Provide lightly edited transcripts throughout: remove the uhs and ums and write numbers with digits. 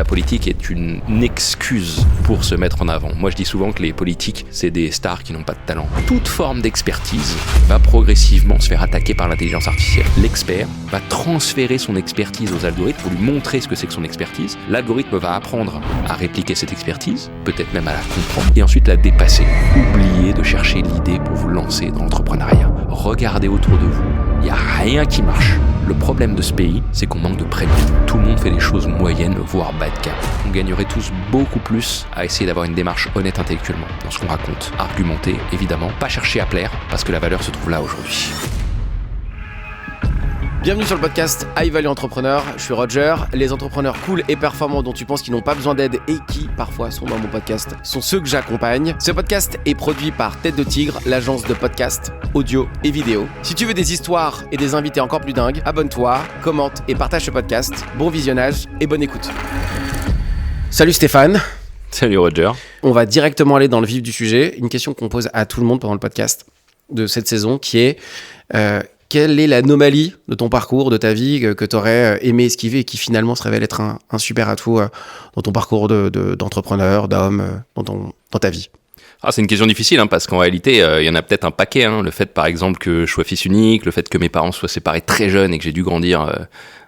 la politique est une excuse pour se mettre en avant. Moi, je dis souvent que les politiques, c'est des stars qui n'ont pas de talent. Toute forme d'expertise va progressivement se faire attaquer par l'intelligence artificielle. L'expert va transférer son expertise aux algorithmes pour lui montrer ce que c'est que son expertise. L'algorithme va apprendre à répliquer cette expertise, peut-être même à la comprendre, et ensuite la dépasser. Oubliez de chercher l'idée pour vous lancer dans l'entrepreneuriat. Regardez autour de vous, il n'y a rien qui marche. Le problème de ce pays, c'est qu'on manque de prénom. Tout le monde fait des choses moyennes, voire bas de gamme. On gagnerait tous beaucoup plus à essayer d'avoir une démarche honnête intellectuellement dans ce qu'on raconte. Argumenter, évidemment, pas chercher à plaire, parce que la valeur se trouve là aujourd'hui. Bienvenue sur le podcast High Value Entrepreneur, je suis Roger. Les entrepreneurs cool et performants dont tu penses qu'ils n'ont pas besoin d'aide et qui parfois sont dans mon podcast sont ceux que j'accompagne. Ce podcast est produit par Tête de Tigre, l'agence de podcast, audio et vidéo. Si tu veux des histoires et des invités encore plus dingues, abonne-toi, commente et partage ce podcast. Bon visionnage et bonne écoute. Salut Stéphane. Salut Roger. On va directement aller dans le vif du sujet. Une question qu'on pose à tout le monde pendant le podcast de cette saison qui est... quelle est l'anomalie de ton parcours, de ta vie, que tu aurais aimé esquiver et qui finalement se révèle être un super atout dans ton parcours d'entrepreneur, d'homme, dans ta vie? C'est une question difficile parce qu'en réalité, il y en a peut-être un paquet. Le fait, par exemple, que je sois fils unique, le fait que mes parents soient séparés très jeunes et que j'ai dû grandir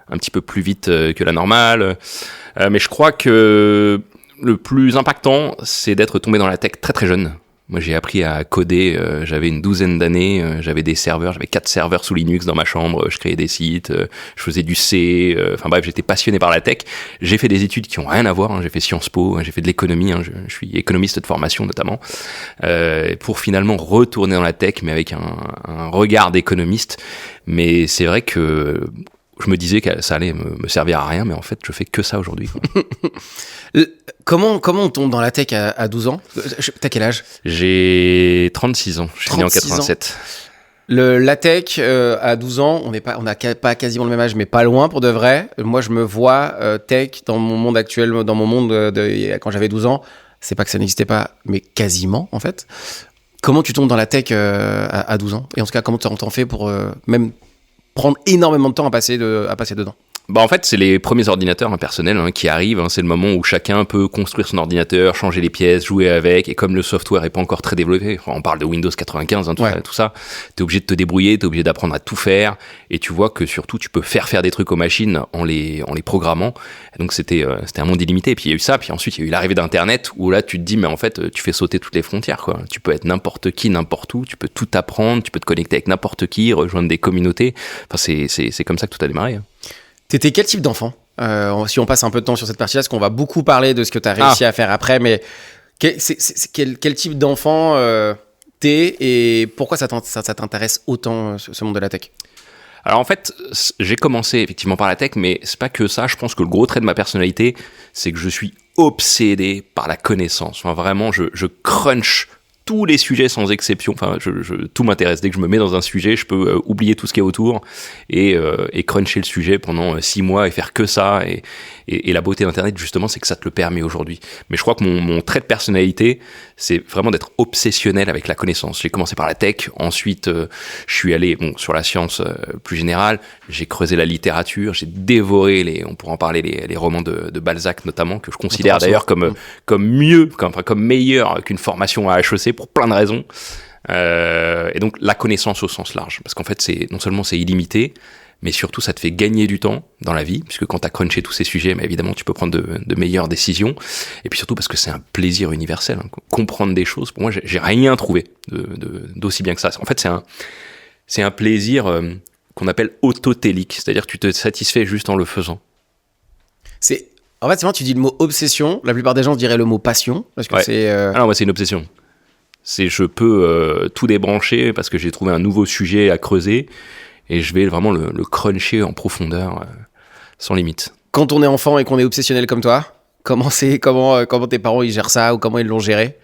un petit peu plus vite que la normale. Mais je crois que le plus impactant, c'est d'être tombé dans la tech très très jeune. Moi, j'ai appris à coder, j'avais une 12aine d'années, j'avais 4 serveurs sous Linux dans ma chambre, je créais des sites, je faisais du C, bref, j'étais passionné par la tech. J'ai fait des études qui ont rien à voir, j'ai fait Sciences Po, j'ai fait de l'économie, je suis économiste de formation notamment, pour finalement retourner dans la tech, mais avec un regard d'économiste. Mais c'est vrai que je me disais que ça allait me servir à rien, mais en fait, je fais que ça aujourd'hui. Comment on tombe dans la tech à 12 ans? T'as quel âge? J'ai 36 ans, je suis né en 87. La tech, à 12 ans, on n'a pas quasiment le même âge, mais pas loin pour de vrai. Moi, je me vois tech dans mon monde actuel, dans mon monde quand j'avais 12 ans. C'est pas que ça n'existait pas, mais quasiment, en fait. Comment tu tombes dans la tech à 12 ans? Et en tout cas, comment t'en fais pour même prendre énormément de temps à passer dedans? En fait, c'est les premiers ordinateurs personnels qui arrivent. C'est le moment où chacun peut construire son ordinateur, changer les pièces, jouer avec. Et comme le software est pas encore très développé, on parle de Windows 95, tout ça, t'es obligé de te débrouiller, t'es obligé d'apprendre à tout faire. Et tu vois que surtout, tu peux faire des trucs aux machines en les programmant. Et donc, c'était un monde illimité. Et puis, il y a eu ça. Puis ensuite, il y a eu l'arrivée d'Internet où là, tu te dis, mais en fait, tu fais sauter toutes les frontières, quoi. Tu peux être n'importe qui, n'importe où. Tu peux tout apprendre. Tu peux te connecter avec n'importe qui, rejoindre des communautés. C'est comme ça que tout a démarré. T'étais quel type d'enfant? Si on passe un peu de temps sur cette partie-là, parce qu'on va beaucoup parler de ce que t'as réussi à faire après, mais quel type d'enfant t'es et pourquoi ça t'intéresse autant, ce monde de la tech? Alors en fait, j'ai commencé effectivement par la tech, mais c'est pas que ça. Je pense que le gros trait de ma personnalité, c'est que je suis obsédé par la connaissance. Vraiment, je crunch tous les sujets sans exception. Tout m'intéresse. Dès que je me mets dans un sujet, je peux oublier tout ce qui est autour et cruncher le sujet pendant 6 mois et faire que ça. Et la beauté d'Internet, justement, c'est que ça te le permet aujourd'hui. Mais je crois que mon trait de personnalité, c'est vraiment d'être obsessionnel avec la connaissance. J'ai commencé par la tech. Ensuite, je suis allé sur la science plus générale. J'ai creusé la littérature. J'ai dévoré on pourra en parler, les romans de Balzac notamment, que je considère d'ailleurs comme meilleur qu'une formation à HEC pour plein de raisons. Et donc la connaissance au sens large, parce qu'en fait non seulement c'est illimité, mais surtout ça te fait gagner du temps dans la vie, puisque quand tu as crunché tous ces sujets, mais évidemment tu peux prendre de meilleures décisions, et puis surtout parce que c'est un plaisir universel. Comprendre des choses, pour moi j'ai rien trouvé d'aussi bien que ça. En fait c'est un plaisir qu'on appelle autotélique, c'est-à-dire que tu te satisfais juste en le faisant. En fait, c'est vrai, tu dis le mot obsession, la plupart des gens diraient le mot passion, parce que c'est... non, moi c'est une obsession. Je peux tout débrancher parce que j'ai trouvé un nouveau sujet à creuser et je vais vraiment le cruncher en profondeur sans limite. Quand on est enfant et qu'on est obsessionnel comme toi, comment tes parents ils gèrent ça ou comment ils l'ont géré?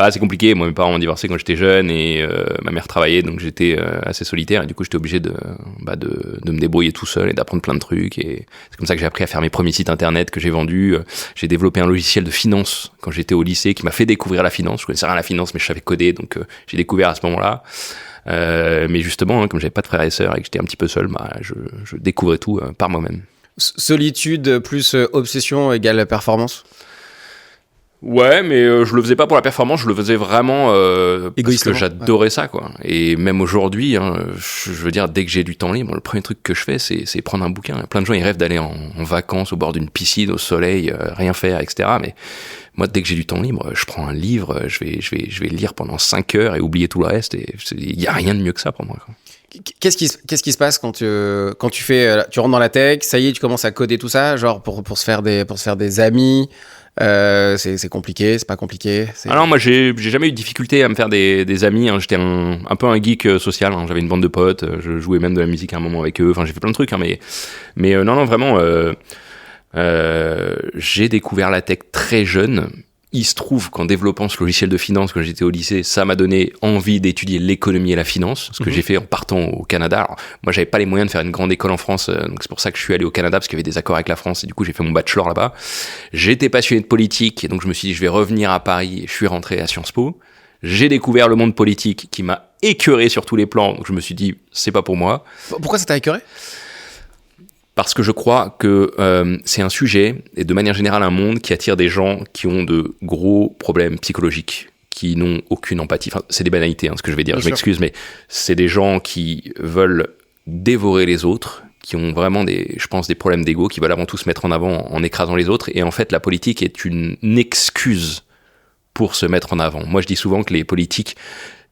C'est compliqué. Moi, mes parents ont divorcé quand j'étais jeune et ma mère travaillait, donc j'étais assez solitaire et du coup j'étais obligé de me débrouiller tout seul et d'apprendre plein de trucs. Et c'est comme ça que j'ai appris à faire mes premiers sites internet que j'ai vendus. J'ai développé un logiciel de finance quand j'étais au lycée qui m'a fait découvrir la finance. Je connaissais rien à la finance, mais je savais coder, donc j'ai découvert à ce moment-là. Mais justement, comme j'avais pas de frères et sœurs et que j'étais un petit peu seul, je découvrais tout par moi-même. Solitude plus obsession égale performance. Ouais, mais je le faisais pas pour la performance, je le faisais vraiment parce que j'adorais ça, quoi. Et même aujourd'hui, je veux dire, dès que j'ai du temps libre, le premier truc que je fais, c'est prendre un bouquin. Plein de gens, ils rêvent d'aller en vacances au bord d'une piscine, au soleil, rien faire, etc. Mais moi, dès que j'ai du temps libre, je prends un livre, je vais lire pendant 5 heures et oublier tout le reste. Et il y a rien de mieux que ça pour moi, quoi. Qu'est-ce qui se passe quand tu rentres dans la tech, ça y est, tu commences à coder tout ça, genre pour se faire des amis. C'est compliqué, c'est pas compliqué. Alors moi j'ai jamais eu de difficulté à me faire des amis, hein. J'étais un peu un geek social, hein. J'avais une bande de potes, je jouais même de la musique à un moment avec eux, enfin j'ai fait plein de trucs, hein, mais non vraiment j'ai découvert la tech très jeune. Il se trouve qu'en développant ce logiciel de finance quand j'étais au lycée, ça m'a donné envie d'étudier l'économie et la finance, ce que j'ai fait en partant au Canada. Alors, moi, j'avais pas les moyens de faire une grande école en France, donc c'est pour ça que je suis allé au Canada, parce qu'il y avait des accords avec la France, et du coup, j'ai fait mon bachelor là-bas. J'étais passionné de politique, et donc je me suis dit, je vais revenir à Paris, et je suis rentré à Sciences Po. J'ai découvert le monde politique qui m'a écœuré sur tous les plans, donc je me suis dit, c'est pas pour moi. Pourquoi ça t'a écœuré ? Parce que je crois que c'est un sujet, et de manière générale un monde, qui attire des gens qui ont de gros problèmes psychologiques, qui n'ont aucune empathie. Enfin, c'est des banalités, hein, ce que je vais dire, je m'excuse, mais c'est des gens qui veulent dévorer les autres, qui ont vraiment des problèmes d'ego, qui veulent avant tout se mettre en avant en écrasant les autres. Et en fait, la politique est une excuse pour se mettre en avant. Moi, je dis souvent que les politiques,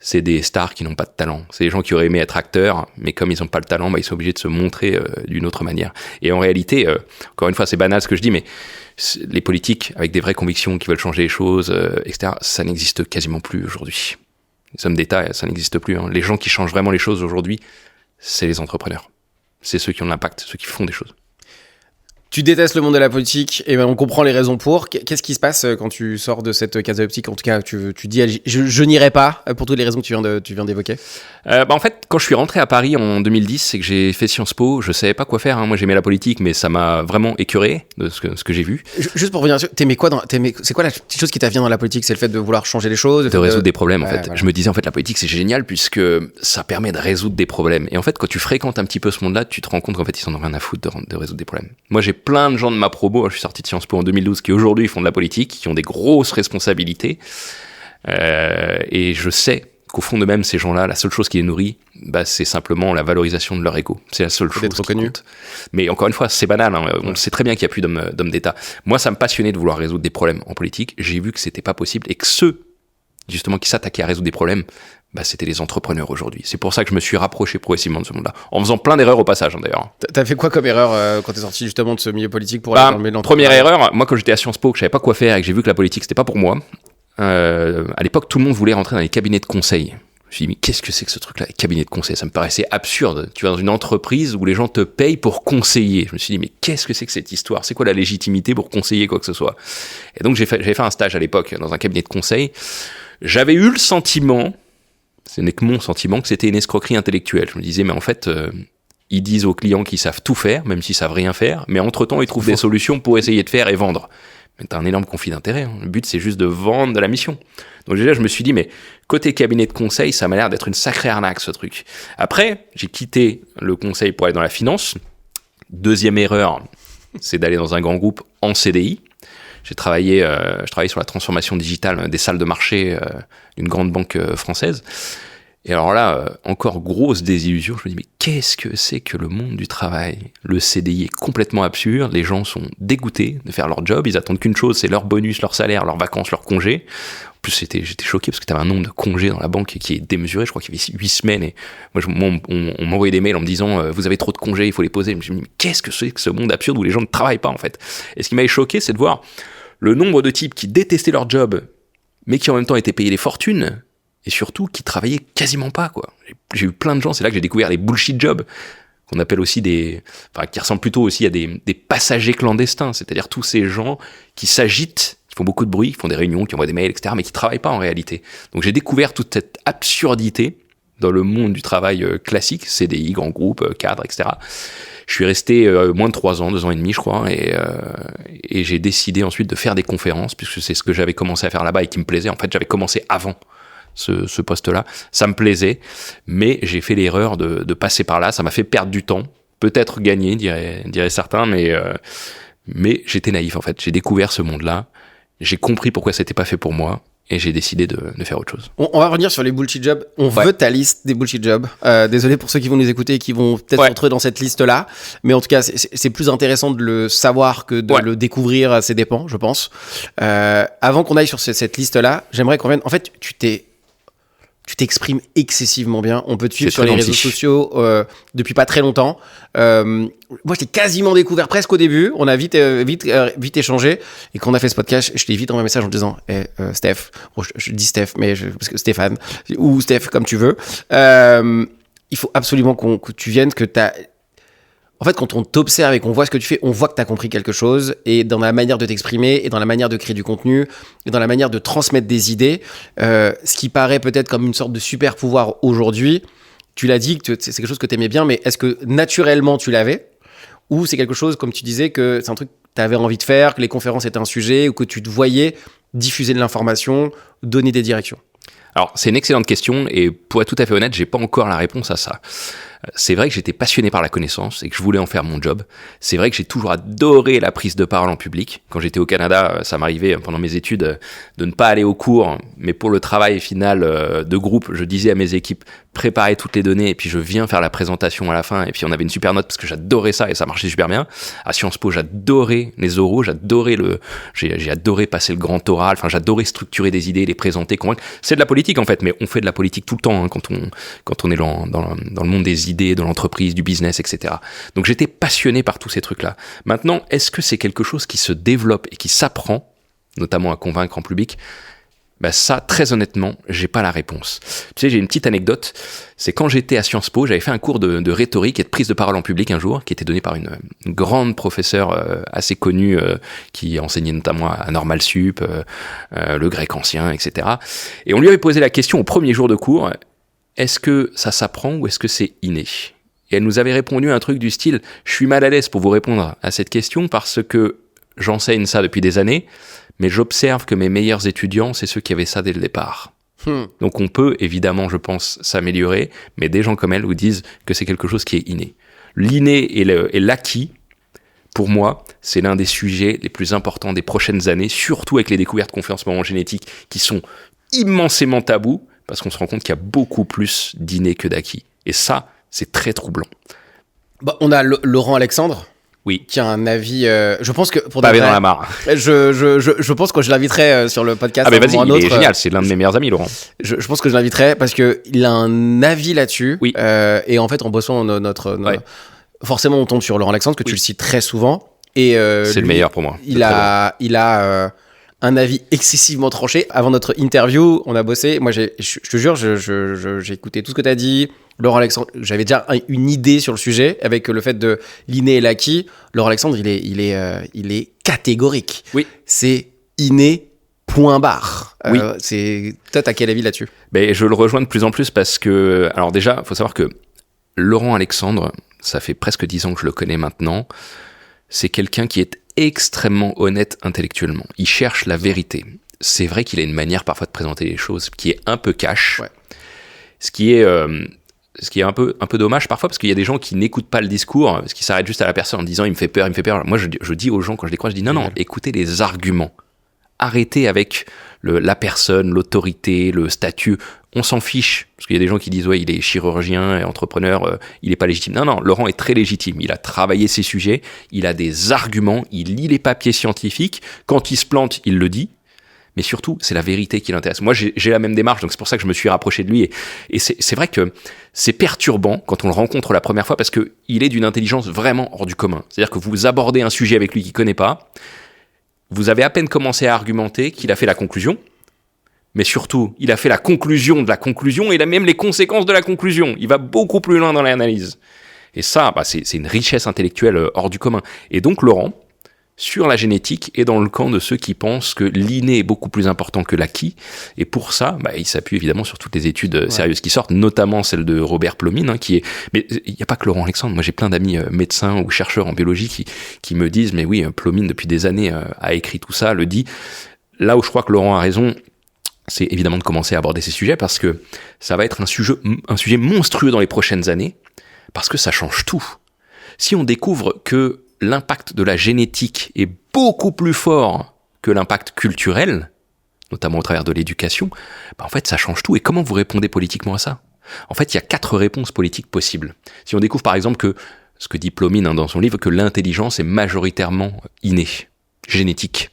c'est des stars qui n'ont pas de talent. C'est des gens qui auraient aimé être acteurs, mais comme ils n'ont pas le talent, ils sont obligés de se montrer d'une autre manière. Et en réalité, encore une fois, c'est banal ce que je dis, mais les politiques avec des vraies convictions qui veulent changer les choses, etc., ça n'existe quasiment plus aujourd'hui. Les hommes d'État, ça n'existe plus, hein. Les gens qui changent vraiment les choses aujourd'hui, c'est les entrepreneurs. C'est ceux qui ont de l'impact, ceux qui font des choses. Tu détestes le monde de la politique, et on comprend les raisons pour. Qu'est-ce qui se passe quand tu sors de cette case optique ? En tout cas, tu dis je n'irai pas pour toutes les raisons que tu viens d'évoquer. En fait, quand je suis rentré à Paris en 2010, c'est que j'ai fait Sciences Po. Je savais pas quoi faire, hein. Moi, j'aimais la politique, mais ça m'a vraiment écœuré de ce que j'ai vu. Juste pour revenir dessus, c'est quoi la petite chose qui t'a vient dans la politique ? C'est le fait de vouloir changer les choses, de résoudre des problèmes, en fait. Voilà. Je me disais, en fait, la politique, c'est génial puisque ça permet de résoudre des problèmes. Et en fait, quand tu fréquentes un petit peu ce monde-là, tu te rends compte qu'en fait, ils en ont rien à foutre de résoudre des problèmes. Moi, j'ai plein de gens de ma promo, je suis sorti de Sciences Po en 2012, qui aujourd'hui font de la politique, qui ont des grosses responsabilités. Et je sais qu'au fond d'eux-mêmes, ces gens-là, la seule chose qui les nourrit, c'est simplement la valorisation de leur ego. C'est la seule chose qui compte. Mais encore une fois, c'est banal, hein. On sait très bien qu'il n'y a plus d'hommes d'État. Moi, ça me passionnait de vouloir résoudre des problèmes en politique. J'ai vu que c'était pas possible et que ceux, justement, qui s'attaquaient à résoudre des problèmes, c'était les entrepreneurs aujourd'hui. C'est pour ça que je me suis rapproché progressivement de ce monde-là. En faisant plein d'erreurs au passage, hein, d'ailleurs. T'as fait quoi comme erreur quand t'es sorti justement de ce milieu politique pour aller dans le milieu de l'entrepreneuriat ? Première erreur, moi quand j'étais à Sciences Po, que je savais pas quoi faire et que j'ai vu que la politique c'était pas pour moi, à l'époque tout le monde voulait rentrer dans les cabinets de conseil. Je me suis dit, mais qu'est-ce que c'est que ce truc-là, les cabinets de conseil ? Ça me paraissait absurde. Tu vas dans une entreprise où les gens te payent pour conseiller. Je me suis dit, mais qu'est-ce que c'est que cette histoire ? C'est quoi la légitimité pour conseiller quoi que ce soit ? Et donc j'avais fait un stage à l'époque dans un cabinet de conseil. J'avais eu le sentiment, ce n'est que mon sentiment, que c'était une escroquerie intellectuelle. Je me disais, mais en fait, ils disent aux clients qu'ils savent tout faire, même s'ils savent rien faire, mais entre-temps, ils trouvent des solutions pour essayer de faire et vendre. Mais t'as un énorme conflit d'intérêt, hein. Le but, c'est juste de vendre de la mission. Donc déjà, je me suis dit, mais côté cabinet de conseil, ça m'a l'air d'être une sacrée arnaque, ce truc. Après, j'ai quitté le conseil pour aller dans la finance. Deuxième erreur, c'est d'aller dans un grand groupe en CDI. Je travaillais sur la transformation digitale des salles de marché d'une grande banque française. Et alors là, encore grosse désillusion, je me dis, mais qu'est-ce que c'est que le monde du travail ? Le CDI est complètement absurde, les gens sont dégoûtés de faire leur job, ils attendent qu'une chose, c'est leur bonus, leur salaire, leurs vacances, leurs congés. En plus, j'étais choqué parce que tu avais un nombre de congés dans la banque qui est démesuré, je crois qu'il y avait 8 semaines. Et moi, on m'envoyait des mails en me disant, vous avez trop de congés, il faut les poser. Je me suis dit, mais qu'est-ce que c'est que ce monde absurde où les gens ne travaillent pas en fait ? Et ce qui m'avait choqué, c'est de voir le nombre de types qui détestaient leur job, mais qui en même temps étaient payés des fortunes, et surtout qui travaillaient quasiment pas, quoi. J'ai eu plein de gens, c'est là que j'ai découvert les bullshit jobs, qu'on appelle aussi qui ressemblent plutôt aussi à des passagers clandestins, c'est-à-dire tous ces gens qui s'agitent, qui font beaucoup de bruit, qui font des réunions, qui envoient des mails, etc., mais qui travaillent pas en réalité. Donc j'ai découvert toute cette absurdité dans le monde du travail classique, CDI, grand groupe, cadre, etc. Je suis resté moins de 3 ans, 2 ans et demi, je crois, et j'ai décidé ensuite de faire des conférences, puisque c'est ce que j'avais commencé à faire là-bas et qui me plaisait. En fait, j'avais commencé avant ce poste-là. Ça me plaisait, mais j'ai fait l'erreur de passer par là. Ça m'a fait perdre du temps. peut-être gagné, diraient certains, mais j'étais naïf en fait. J'ai découvert ce monde-là, j'ai compris pourquoi c'était pas fait pour moi, et j'ai décidé de faire autre chose. On va revenir sur les bullshit jobs. On veut ta liste des bullshit jobs. Désolé pour ceux qui vont nous écouter et qui vont peut-être se retrouver dans cette liste-là. Mais en tout cas, c'est plus intéressant de le savoir que de le découvrir à ses dépens, je pense. Avant qu'on aille sur cette liste-là, j'aimerais qu'on vienne... En fait, tu t'exprimes excessivement bien. On peut te suivre sur les réseaux sociaux depuis pas très longtemps. Moi, je t'ai quasiment découvert presque au début. On a vite échangé. Et quand on a fait ce podcast, je t'ai vite envoyé un message en te disant Steph, je dis Steph, mais parce que Stéphane, ou Steph, comme tu veux. Il faut absolument que tu viennes, que t'as... En fait, quand on t'observe et qu'on voit ce que tu fais, on voit que tu as compris quelque chose, et dans la manière de t'exprimer, et dans la manière de créer du contenu, et dans la manière de transmettre des idées, ce qui paraît peut-être comme une sorte de super pouvoir aujourd'hui. Tu l'as dit, que c'est quelque chose que tu aimais bien, mais est-ce que naturellement tu l'avais, ou c'est quelque chose, comme tu disais, que c'est un truc que tu avais envie de faire, que les conférences étaient un sujet, ou que tu te voyais diffuser de l'information, donner des directions? Alors, c'est une excellente question, et pour être tout à fait honnête, j'ai pas encore la réponse à ça. C'est vrai que j'étais passionné par la connaissance et que je voulais en faire mon job. C'est vrai que j'ai toujours adoré la prise de parole en public. Quand j'étais au Canada, ça m'arrivait pendant mes études de ne pas aller au cours, mais pour le travail final de groupe, je disais à mes équipes, préparez toutes les données et puis je viens faire la présentation à la fin, et puis on avait une super note parce que j'adorais ça et ça marchait super bien. À Sciences Po, j'adorais les oraux, j'ai adoré passer le grand oral, enfin j'adorais structurer des idées, les présenter, convaincre. C'est de la politique en fait, mais on fait de la politique tout le temps hein, quand on est dans le monde des idées, de l'entreprise, du business, etc. Donc j'étais passionné par tous ces trucs-là. Maintenant, est-ce que c'est quelque chose qui se développe et qui s'apprend, notamment à convaincre en public? Ça, très honnêtement, j'ai pas la réponse. Tu sais, j'ai une petite anecdote. C'est quand j'étais à Sciences Po, j'avais fait un cours de rhétorique et de prise de parole en public un jour, qui était donné par une grande professeure assez connue, qui enseignait notamment à Normal Sup, le grec ancien, etc. Et on lui avait posé la question au premier jour de cours, est-ce que ça s'apprend ou est-ce que c'est inné? Et elle nous avait répondu un truc du style, je suis mal à l'aise pour vous répondre à cette question parce que j'enseigne ça depuis des années, mais j'observe que mes meilleurs étudiants, c'est ceux qui avaient ça dès le départ. Donc on peut évidemment, je pense, s'améliorer, mais des gens comme elle vous disent que c'est quelque chose qui est inné. L'inné et l'acquis, pour moi, c'est l'un des sujets les plus importants des prochaines années, surtout avec les découvertes qu'on fait en ce moment en génétique, qui sont immensément tabous, parce qu'on se rend compte qu'il y a beaucoup plus d'inné que d'acquis. Et ça, c'est très troublant. On a Laurent Alexandre. Oui. Qui a un avis. Je pense que pour pavé dans la mare. Je pense que je l'inviterai sur le podcast. Ah, mais vas-y, il est génial. C'est l'un de mes meilleurs amis, Laurent. Je pense que je l'inviterai parce qu'il a un avis là-dessus. Oui. Et en fait, en bossant forcément, on tombe sur Laurent Alexandre, que tu le cites très souvent. Et c'est le meilleur pour moi. Il a un avis excessivement tranché. Avant notre interview, on a bossé. Moi, je te jure, j'ai écouté tout ce que tu as dit. Laurent Alexandre, j'avais déjà une idée sur le sujet avec le fait de l'inné et l'acquis. Laurent Alexandre, il est catégorique. Oui. C'est inné, point barre. Oui. Toi, t'as quel avis là-dessus? Je le rejoins de plus en plus parce que, alors déjà, il faut savoir que Laurent Alexandre, ça fait presque 10 ans que je le connais maintenant. C'est quelqu'un qui est extrêmement honnête intellectuellement. Il cherche la vérité. C'est vrai qu'il a une manière parfois de présenter les choses qui est un peu cash. Ouais. Ce qui est un peu dommage parfois parce qu'il y a des gens qui n'écoutent pas le discours, parce qu'ils s'arrêtent juste à la personne en disant il me fait peur. Moi je dis aux gens quand je les croise, je dis non, écoutez les arguments. Arrêtez avec la personne, l'autorité, le statut. On s'en fiche. Parce qu'il y a des gens qui disent ouais, il est chirurgien et entrepreneur, il est pas légitime. Non, Laurent est très légitime. Il a travaillé ses sujets, il a des arguments, il lit les papiers scientifiques. Quand il se plante, il le dit. Mais surtout, c'est la vérité qui l'intéresse. Moi, j'ai la même démarche, donc c'est pour ça que je me suis rapproché de lui. Et c'est vrai que c'est perturbant quand on le rencontre la première fois parce qu'il est d'une intelligence vraiment hors du commun. C'est-à-dire que vous abordez un sujet avec lui qu'il ne connaît pas, vous avez à peine commencé à argumenter qu'il a fait la conclusion, mais surtout, il a fait la conclusion de la conclusion et il a même les conséquences de la conclusion. Il va beaucoup plus loin dans l'analyse. Et ça, c'est une richesse intellectuelle hors du commun. Et donc, Laurent, sur la génétique, est dans le camp de ceux qui pensent que l'inné est beaucoup plus important que l'acquis. Et pour ça, il s'appuie évidemment sur toutes les études sérieuses qui sortent, notamment celle de Robert Plomine, qui est... Mais il n'y a pas que Laurent Alexandre. Moi, j'ai plein d'amis médecins ou chercheurs en biologie qui me disent, mais oui, Plomine, depuis des années, a écrit tout ça, le dit. Là où je crois que Laurent a raison, c'est évidemment de commencer à aborder ces sujets parce que ça va être un sujet monstrueux dans les prochaines années, parce que ça change tout. Si on découvre que l'impact de la génétique est beaucoup plus fort que l'impact culturel, notamment au travers de l'éducation, en fait, ça change tout. Et comment vous répondez politiquement à ça ? En fait, il y a 4 réponses politiques possibles. Si on découvre, par exemple, que, ce que dit Plomine dans son livre, que l'intelligence est majoritairement innée, génétique.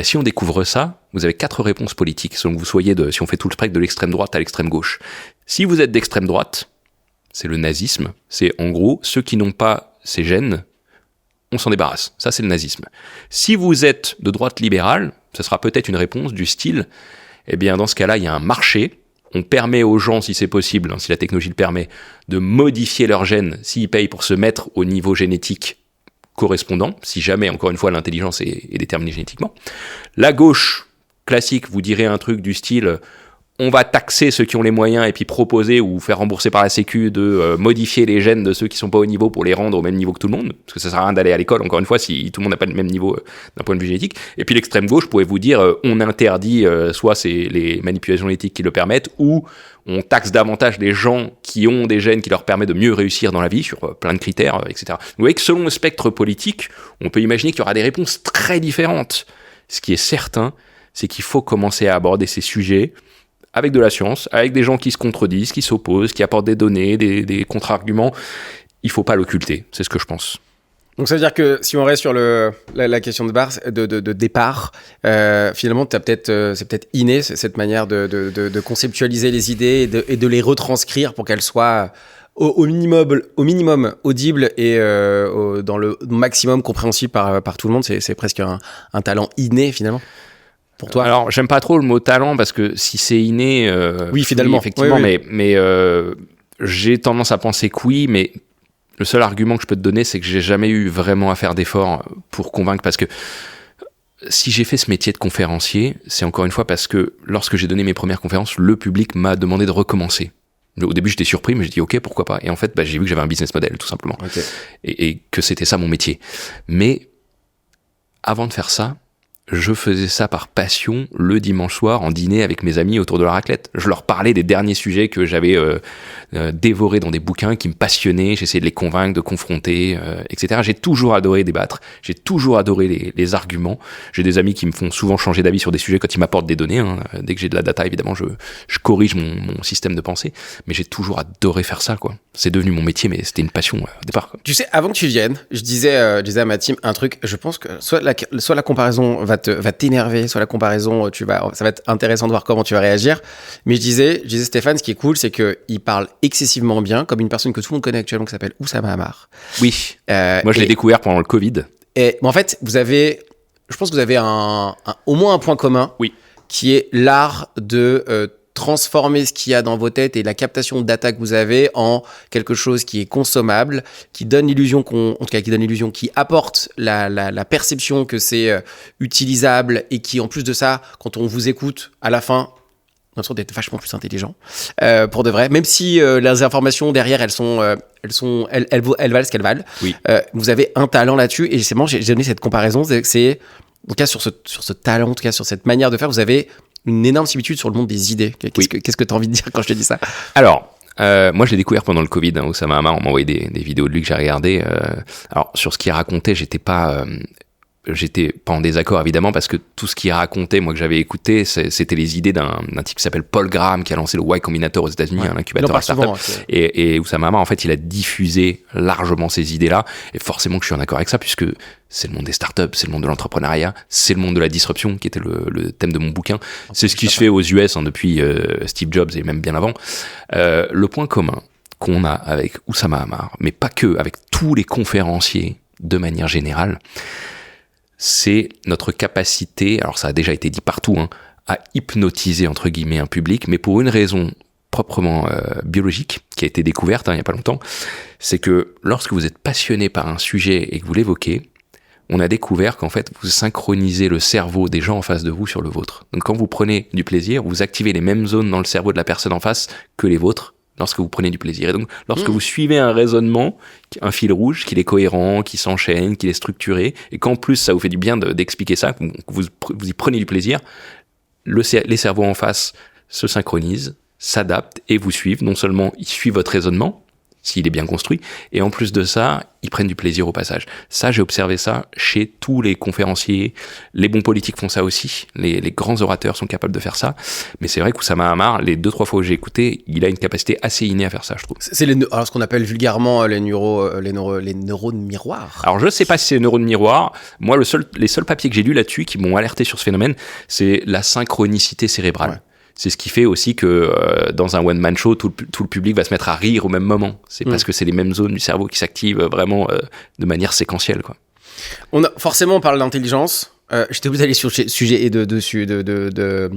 Si on découvre ça, vous avez 4 réponses politiques, selon que vous soyez si on fait tout le spectre de l'extrême droite à l'extrême gauche. Si vous êtes d'extrême droite, c'est le nazisme. C'est en gros, ceux qui n'ont pas ces gènes, on s'en débarrasse. Ça, c'est le nazisme. Si vous êtes de droite libérale, ça sera peut-être une réponse du style, dans ce cas-là, il y a un marché. On permet aux gens, si c'est possible, si la technologie le permet, de modifier leurs gènes s'ils payent pour se mettre au niveau génétique correspondant, si jamais, encore une fois, l'intelligence est déterminée génétiquement. La gauche classique vous dirait un truc du style on va taxer ceux qui ont les moyens et puis proposer ou faire rembourser par la Sécu de modifier les gènes de ceux qui sont pas au niveau pour les rendre au même niveau que tout le monde, parce que ça sert à rien d'aller à l'école, encore une fois, si tout le monde n'a pas le même niveau d'un point de vue génétique. Et puis l'extrême gauche pourrait vous dire on interdit soit c'est les manipulations génétiques qui le permettent, ou on taxe davantage les gens qui ont des gènes qui leur permettent de mieux réussir dans la vie sur plein de critères, etc. Vous voyez que selon le spectre politique, on peut imaginer qu'il y aura des réponses très différentes. Ce qui est certain, c'est qu'il faut commencer à aborder ces sujets avec de la science, avec des gens qui se contredisent, qui s'opposent, qui apportent des données, des contre-arguments. Il ne faut pas l'occulter, c'est ce que je pense. Donc ça veut dire que si on reste sur la question de départ, finalement c'est peut-être inné cette manière de conceptualiser les idées et de les retranscrire pour qu'elles soient au minimum audibles et dans le maximum compréhensible par tout le monde. C'est presque un talent inné finalement. Pour toi. Alors, j'aime pas trop le mot talent parce que si c'est inné, oui, finalement, oui, effectivement, oui. mais j'ai tendance à penser que oui, mais le seul argument que je peux te donner, c'est que j'ai jamais eu vraiment à faire d'efforts pour convaincre, parce que si j'ai fait ce métier de conférencier, c'est encore une fois parce que lorsque j'ai donné mes premières conférences, le public m'a demandé de recommencer. Au début, j'étais surpris, mais j'ai dit ok, pourquoi pas. Et en fait, j'ai vu que j'avais un business model, tout simplement, okay. et que c'était ça mon métier. Mais avant de faire ça, je faisais ça par passion le dimanche soir en dîner avec mes amis autour de la raclette. Je leur parlais des derniers sujets que j'avais dévorés dans des bouquins qui me passionnaient. J'essayais de les convaincre, de confronter, etc. J'ai toujours adoré débattre. J'ai toujours adoré les arguments. J'ai des amis qui me font souvent changer d'avis sur des sujets quand ils m'apportent des données. Dès que j'ai de la data, évidemment, je corrige mon système de pensée. Mais j'ai toujours adoré faire ça, quoi. C'est devenu mon métier, mais c'était une passion au départ, quoi. Tu sais, avant que tu viennes, je disais à ma team un truc. Je pense que soit la comparaison va t'énerver, soit la comparaison, ça va être intéressant de voir comment tu vas réagir. Mais je disais Stéphane, ce qui est cool, c'est qu'il parle excessivement bien, comme une personne que tout le monde connaît actuellement, qui s'appelle Oussama Ammar. Oui. Moi, je l'ai découvert pendant le Covid. Mais en fait, je pense que vous avez au moins un point commun, oui, qui est l'art de transformer ce qu'il y a dans vos têtes et la captation de data que vous avez en quelque chose qui est consommable, qui donne l'illusion qui apporte la perception que c'est utilisable, et qui, en plus de ça, quand on vous écoute à la fin, on a l'impression d'être vachement plus intelligent, pour de vrai, même si les informations derrière elles valent ce qu'elles valent. Oui. Vous avez un talent là-dessus, et c'est bon, j'ai donné cette comparaison, c'est en tout cas sur ce talent, en tout cas sur cette manière de faire, vous avez une énorme similitude sur le monde des idées. Qu'est-ce que tu as envie de dire quand je te dis ça ? Alors, moi, je l'ai découvert pendant le Covid. Oussama Ammar, on m'a envoyé des vidéos de lui que j'ai regardées. Alors, sur ce qu'il racontait, j'étais pas en désaccord, évidemment, parce que tout ce qu'il racontait, moi, que j'avais écouté, c'était les idées d'un type qui s'appelle Paul Graham, qui a lancé le Y Combinator aux États-Unis, un incubateur à start-up. Et Oussama Ammar, en fait, il a diffusé largement ces idées-là. Et forcément que je suis en accord avec ça, puisque c'est le monde des startups, c'est le monde de l'entrepreneuriat, c'est le monde de la disruption, qui était le thème de mon bouquin. C'est ce qui se fait aux US depuis Steve Jobs et même bien avant. Le point commun qu'on a avec Oussama Ammar, mais pas que, avec tous les conférenciers de manière générale, c'est notre capacité, alors ça a déjà été dit partout, à hypnotiser entre guillemets un public, mais pour une raison proprement biologique, qui a été découverte il n'y a pas longtemps, c'est que lorsque vous êtes passionné par un sujet et que vous l'évoquez, on a découvert qu'en fait, vous synchronisez le cerveau des gens en face de vous sur le vôtre. Donc quand vous prenez du plaisir, vous activez les mêmes zones dans le cerveau de la personne en face que les vôtres lorsque vous prenez du plaisir. Et donc, lorsque vous suivez un raisonnement, un fil rouge, qu'il est cohérent, qu'il s'enchaîne, qu'il est structuré, et qu'en plus, ça vous fait du bien d'expliquer ça, que vous y prenez du plaisir, les cerveaux en face se synchronisent, s'adaptent et vous suivent. Non seulement ils suivent votre raisonnement, s'il est bien construit, et en plus de ça, ils prennent du plaisir au passage. Ça, j'ai observé ça chez tous les conférenciers, les bons politiques font ça aussi, les grands orateurs sont capables de faire ça, mais c'est vrai qu'Oussama Ammar, les 2-3 fois où j'ai écouté, il a une capacité assez innée à faire ça, je trouve. C'est alors ce qu'on appelle vulgairement les neurones miroirs. Alors je sais pas si c'est les neurones miroirs, moi les seuls papiers que j'ai lus là-dessus qui m'ont alerté sur ce phénomène, c'est la synchronicité cérébrale. Ouais. C'est ce qui fait aussi que dans un one-man show, tout le public va se mettre à rire au même moment. C'est parce que c'est les mêmes zones du cerveau qui s'activent vraiment de manière séquentielle, quoi. Forcément, on parle d'intelligence. J'étais obligé d'aller sur le sujet de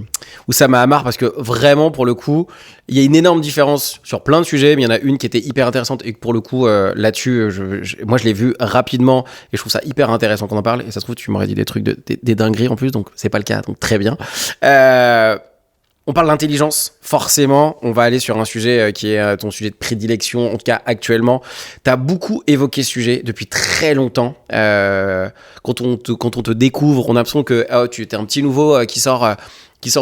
Oussama Ammar parce que vraiment, pour le coup, il y a une énorme différence sur plein de sujets, mais il y en a une qui était hyper intéressante et que pour le coup, là-dessus, moi, je l'ai vu rapidement et je trouve ça hyper intéressant qu'on en parle. Et ça se trouve, tu m'aurais dit des trucs, des dingueries en plus, donc c'est pas le cas, donc très bien. On parle d'intelligence, forcément, on va aller sur un sujet qui est ton sujet de prédilection, en tout cas actuellement. Tu as beaucoup évoqué ce sujet depuis très longtemps. Quand on te découvre, on a l'impression que tu es un petit nouveau qui sort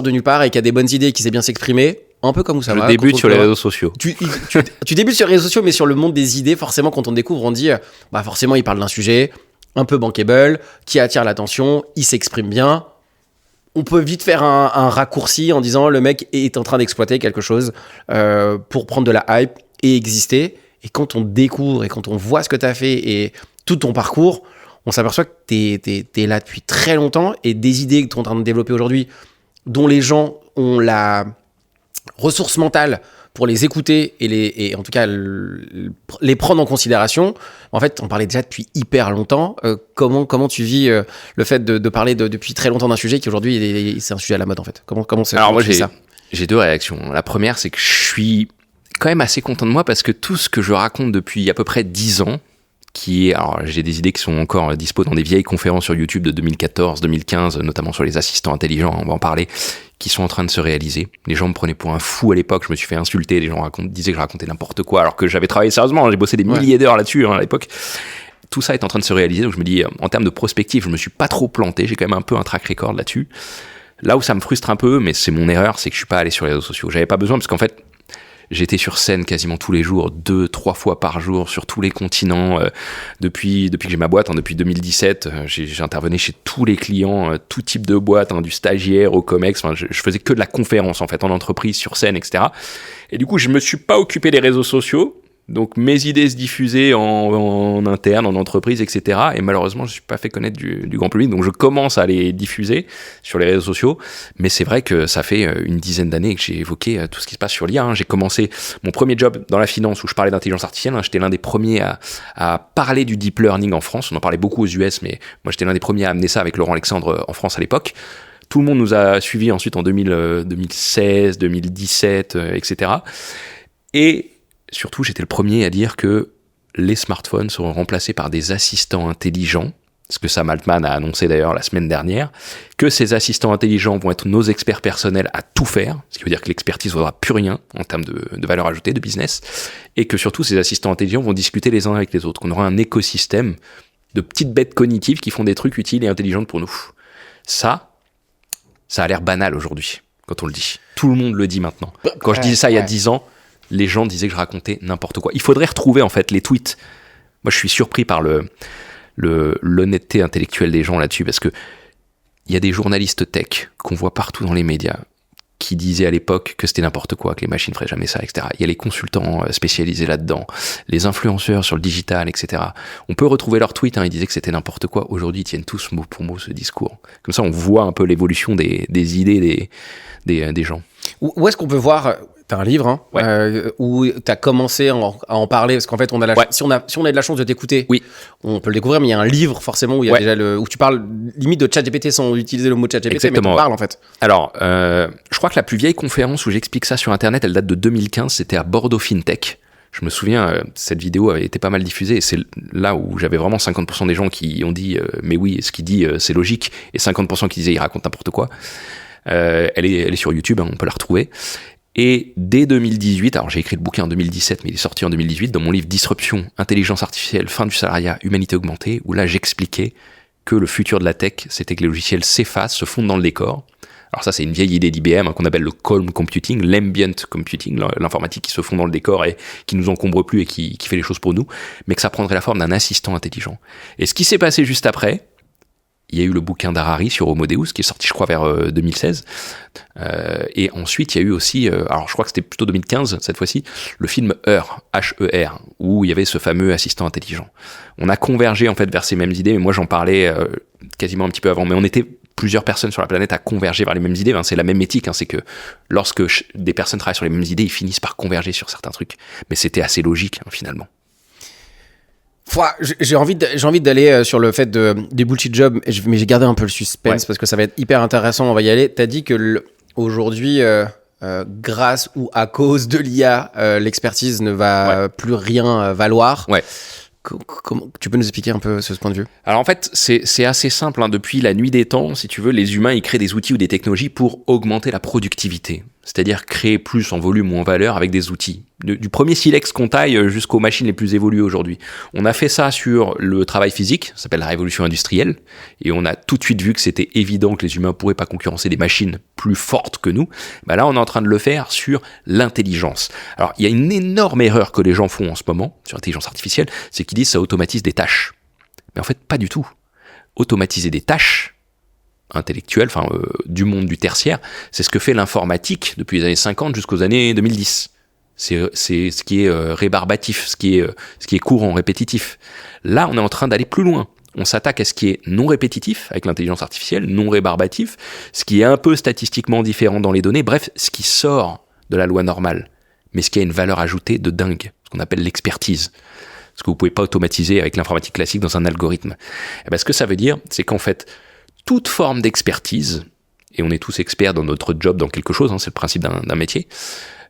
de nulle part et qui a des bonnes idées, qui sait bien s'exprimer. Un peu comme où ça va. Je débute sur les réseaux sociaux. Tu débutes sur les réseaux sociaux, mais sur le monde des idées, forcément, quand on découvre, on dit forcément, il parle d'un sujet un peu bankable, qui attire l'attention, il s'exprime bien. On peut vite faire un raccourci en disant le mec est en train d'exploiter quelque chose pour prendre de la hype et exister. Et quand on découvre et quand on voit ce que tu as fait et tout ton parcours, on s'aperçoit que t'es là depuis très longtemps et des idées que tu es en train de développer aujourd'hui dont les gens ont la ressource mentale pour les écouter et en tout cas les prendre en considération. En fait, on parlait déjà depuis hyper longtemps. Comment tu vis le fait de parler depuis très longtemps d'un sujet qui aujourd'hui c'est un sujet à la mode en fait. Comment c'est? Alors moi j'ai deux réactions. La première, c'est que je suis quand même assez content de moi parce que tout ce que je raconte depuis à peu près 10 ans, alors j'ai des idées qui sont encore dispo dans des vieilles conférences sur YouTube de 2014-2015, notamment sur les assistants intelligents, on va en parler, qui sont en train de se réaliser. Les gens me prenaient pour un fou à l'époque, je me suis fait insulter, les gens disaient que je racontais n'importe quoi, alors que j'avais travaillé sérieusement, j'ai bossé des milliers d'heures là-dessus à l'époque. Tout ça est en train de se réaliser, donc je me dis, en termes de prospective, je me suis pas trop planté, j'ai quand même un peu un track record là-dessus. Là où ça me frustre un peu, mais c'est mon erreur, c'est que je suis pas allé sur les réseaux sociaux. J'avais pas besoin, parce qu'en fait, j'étais sur scène quasiment tous les jours, 2-3 fois par jour, sur tous les continents. Depuis que j'ai ma boîte, depuis 2017, j'intervenais chez tous les clients, tout type de boîte, du stagiaire au comex. Je faisais que de la conférence en fait, en entreprise, sur scène, etc. Et du coup, je me suis pas occupé des réseaux sociaux. Donc mes idées se diffusaient en interne, en entreprise, etc. Et malheureusement, je ne suis pas fait connaître du grand public. Donc je commence à les diffuser sur les réseaux sociaux. Mais c'est vrai que ça fait une dizaine d'années que j'ai évoqué tout ce qui se passe sur l'IA. J'ai commencé mon premier job dans la finance où je parlais d'intelligence artificielle. J'étais l'un des premiers à parler du deep learning en France. On en parlait beaucoup aux US, mais moi j'étais l'un des premiers à amener ça avec Laurent Alexandre en France à l'époque. Tout le monde nous a suivis ensuite en 2016, 2017, etc. Et surtout, j'étais le premier à dire que les smartphones seront remplacés par des assistants intelligents, ce que Sam Altman a annoncé d'ailleurs la semaine dernière, que ces assistants intelligents vont être nos experts personnels à tout faire, ce qui veut dire que l'expertise ne vaudra plus rien en termes de valeur ajoutée, de business, et que surtout ces assistants intelligents vont discuter les uns avec les autres, qu'on aura un écosystème de petites bêtes cognitives qui font des trucs utiles et intelligents pour nous. Ça a l'air banal aujourd'hui, quand on le dit. Tout le monde le dit maintenant. Quand je disais ça il y a 10 ans, les gens disaient que je racontais n'importe quoi. Il faudrait retrouver en fait les tweets. Moi, je suis surpris par l'honnêteté intellectuelle des gens là-dessus, parce que il y a des journalistes tech qu'on voit partout dans les médias qui disaient à l'époque que c'était n'importe quoi, que les machines feraient jamais ça, etc. Il y a les consultants spécialisés là-dedans, les influenceurs sur le digital, etc. On peut retrouver leurs tweets, ils disaient que c'était n'importe quoi. Aujourd'hui, ils tiennent tous mot pour mot ce discours. Comme ça, on voit un peu l'évolution des idées des gens. Où est-ce qu'on peut voir... T'as un livre où t'as commencé à en parler, parce qu'en fait, si on a de la chance de t'écouter, on peut le découvrir, mais il y a un livre forcément où il y a déjà où tu parles limite de ChatGPT sans utiliser le mot ChatGPT. Exactement, mais tu parles en fait. Alors, je crois que la plus vieille conférence où j'explique ça sur Internet, elle date de 2015, c'était à Bordeaux FinTech. Je me souviens, cette vidéo avait été pas mal diffusée, et c'est là où j'avais vraiment 50% des gens qui ont dit mais oui, ce qu'il dit c'est logique, et 50% qui disaient il raconte n'importe quoi. Elle est sur YouTube, on peut la retrouver. Et dès 2018, alors j'ai écrit le bouquin en 2017, mais il est sorti en 2018, dans mon livre Disruption, Intelligence Artificielle, Fin du salariat, Humanité augmentée, où là j'expliquais que le futur de la tech, c'était que les logiciels s'effacent, se fondent dans le décor, Alors ça, c'est une vieille idée d'IBM qu'on appelle le calm computing, l'ambient computing, l'informatique qui se fond dans le décor et qui nous encombre plus et qui fait les choses pour nous, mais que ça prendrait la forme d'un assistant intelligent. Et ce qui s'est passé juste après, il y a eu le bouquin d'Harari sur Homo Deus qui est sorti, je crois, vers 2016. Et ensuite, il y a eu aussi, alors je crois que c'était plutôt 2015 cette fois-ci, le film Her, H-E-R, où il y avait ce fameux assistant intelligent. On a convergé en fait vers ces mêmes idées, mais moi j'en parlais quasiment un petit peu avant. Mais on était plusieurs personnes sur la planète à converger vers les mêmes idées. C'est la même éthique, c'est que lorsque des personnes travaillent sur les mêmes idées, ils finissent par converger sur certains trucs. Mais c'était assez logique finalement. J'ai envie d'aller sur le fait des bullshit jobs, mais j'ai gardé un peu le suspense parce que ça va être hyper intéressant. On va y aller. T'as dit que aujourd'hui, grâce ou à cause de l'IA, l'expertise ne va plus rien valoir. Ouais. Comment, tu peux nous expliquer un peu ce point de vue ? Alors en fait, c'est assez simple. Depuis la nuit des temps, si tu veux, les humains, ils créent des outils ou des technologies pour augmenter la productivité. C'est-à-dire créer plus en volume ou en valeur avec des outils. Du premier silex qu'on taille jusqu'aux machines les plus évoluées aujourd'hui. On a fait ça sur le travail physique, ça s'appelle la révolution industrielle, et on a tout de suite vu que c'était évident que les humains ne pourraient pas concurrencer des machines plus fortes que nous. Là, on est en train de le faire sur l'intelligence. Alors, il y a une énorme erreur que les gens font en ce moment sur l'intelligence artificielle, c'est qu'ils disent que ça automatise des tâches. Mais en fait, pas du tout. Automatiser des tâches intellectuelles, du monde du tertiaire, c'est ce que fait l'informatique depuis les années 50 jusqu'aux années 2010. C'est ce qui est rébarbatif, ce qui est courant, répétitif. Là, on est en train d'aller plus loin. On s'attaque à ce qui est non répétitif, avec l'intelligence artificielle, non rébarbatif, ce qui est un peu statistiquement différent dans les données, bref, ce qui sort de la loi normale, mais ce qui a une valeur ajoutée de dingue, ce qu'on appelle l'expertise. Ce que vous pouvez pas automatiser avec l'informatique classique dans un algorithme. Ce que ça veut dire, c'est qu'en fait, toute forme d'expertise, et on est tous experts dans notre job, dans quelque chose, c'est le principe d'un métier,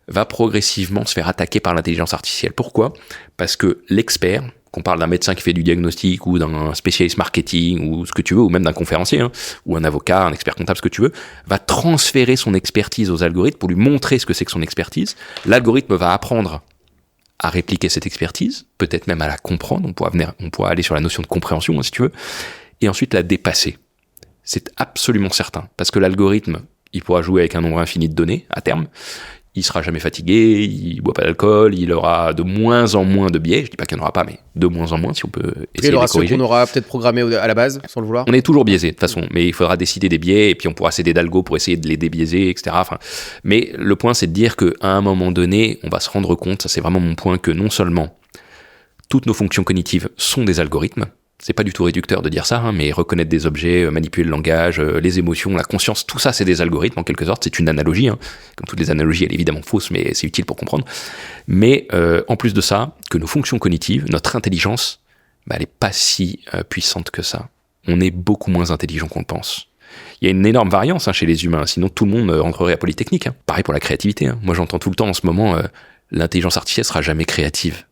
va progressivement se faire attaquer par l'intelligence artificielle. Pourquoi ? Parce que l'expert, qu'on parle d'un médecin qui fait du diagnostic ou d'un spécialiste marketing ou ce que tu veux, ou même d'un conférencier, ou un avocat, un expert comptable, ce que tu veux, va transférer son expertise aux algorithmes pour lui montrer ce que c'est que son expertise. L'algorithme va apprendre à répliquer cette expertise, peut-être même à la comprendre, on pourra aller sur la notion de compréhension, si tu veux, et ensuite la dépasser. C'est absolument certain, parce que l'algorithme, il pourra jouer avec un nombre infini de données à terme, il sera jamais fatigué, il boit pas d'alcool, il aura de moins en moins de biais, je dis pas qu'il n'y en aura pas, mais de moins en moins si on peut essayer de les corriger. On aura peut-être programmé à la base, sans le vouloir. On est toujours biaisé de toute façon, mais il faudra décider des biais, et puis on pourra s'aider d'algo pour essayer de les débiaiser, etc. Mais le point, c'est de dire qu'à un moment donné, on va se rendre compte, ça c'est vraiment mon point, que non seulement toutes nos fonctions cognitives sont des algorithmes, c'est pas du tout réducteur de dire ça, mais reconnaître des objets, manipuler le langage, les émotions, la conscience, tout ça c'est des algorithmes en quelque sorte, c'est une analogie, comme toutes les analogies elle est évidemment fausse, mais c'est utile pour comprendre. Mais en plus de ça, que nos fonctions cognitives, notre intelligence, elle est pas si puissante que ça. On est beaucoup moins intelligent qu'on le pense. Il y a une énorme variance chez les humains, sinon tout le monde rentrerait à Polytechnique. Pareil pour la créativité. Moi j'entends tout le temps en ce moment, l'intelligence artificielle sera jamais créative.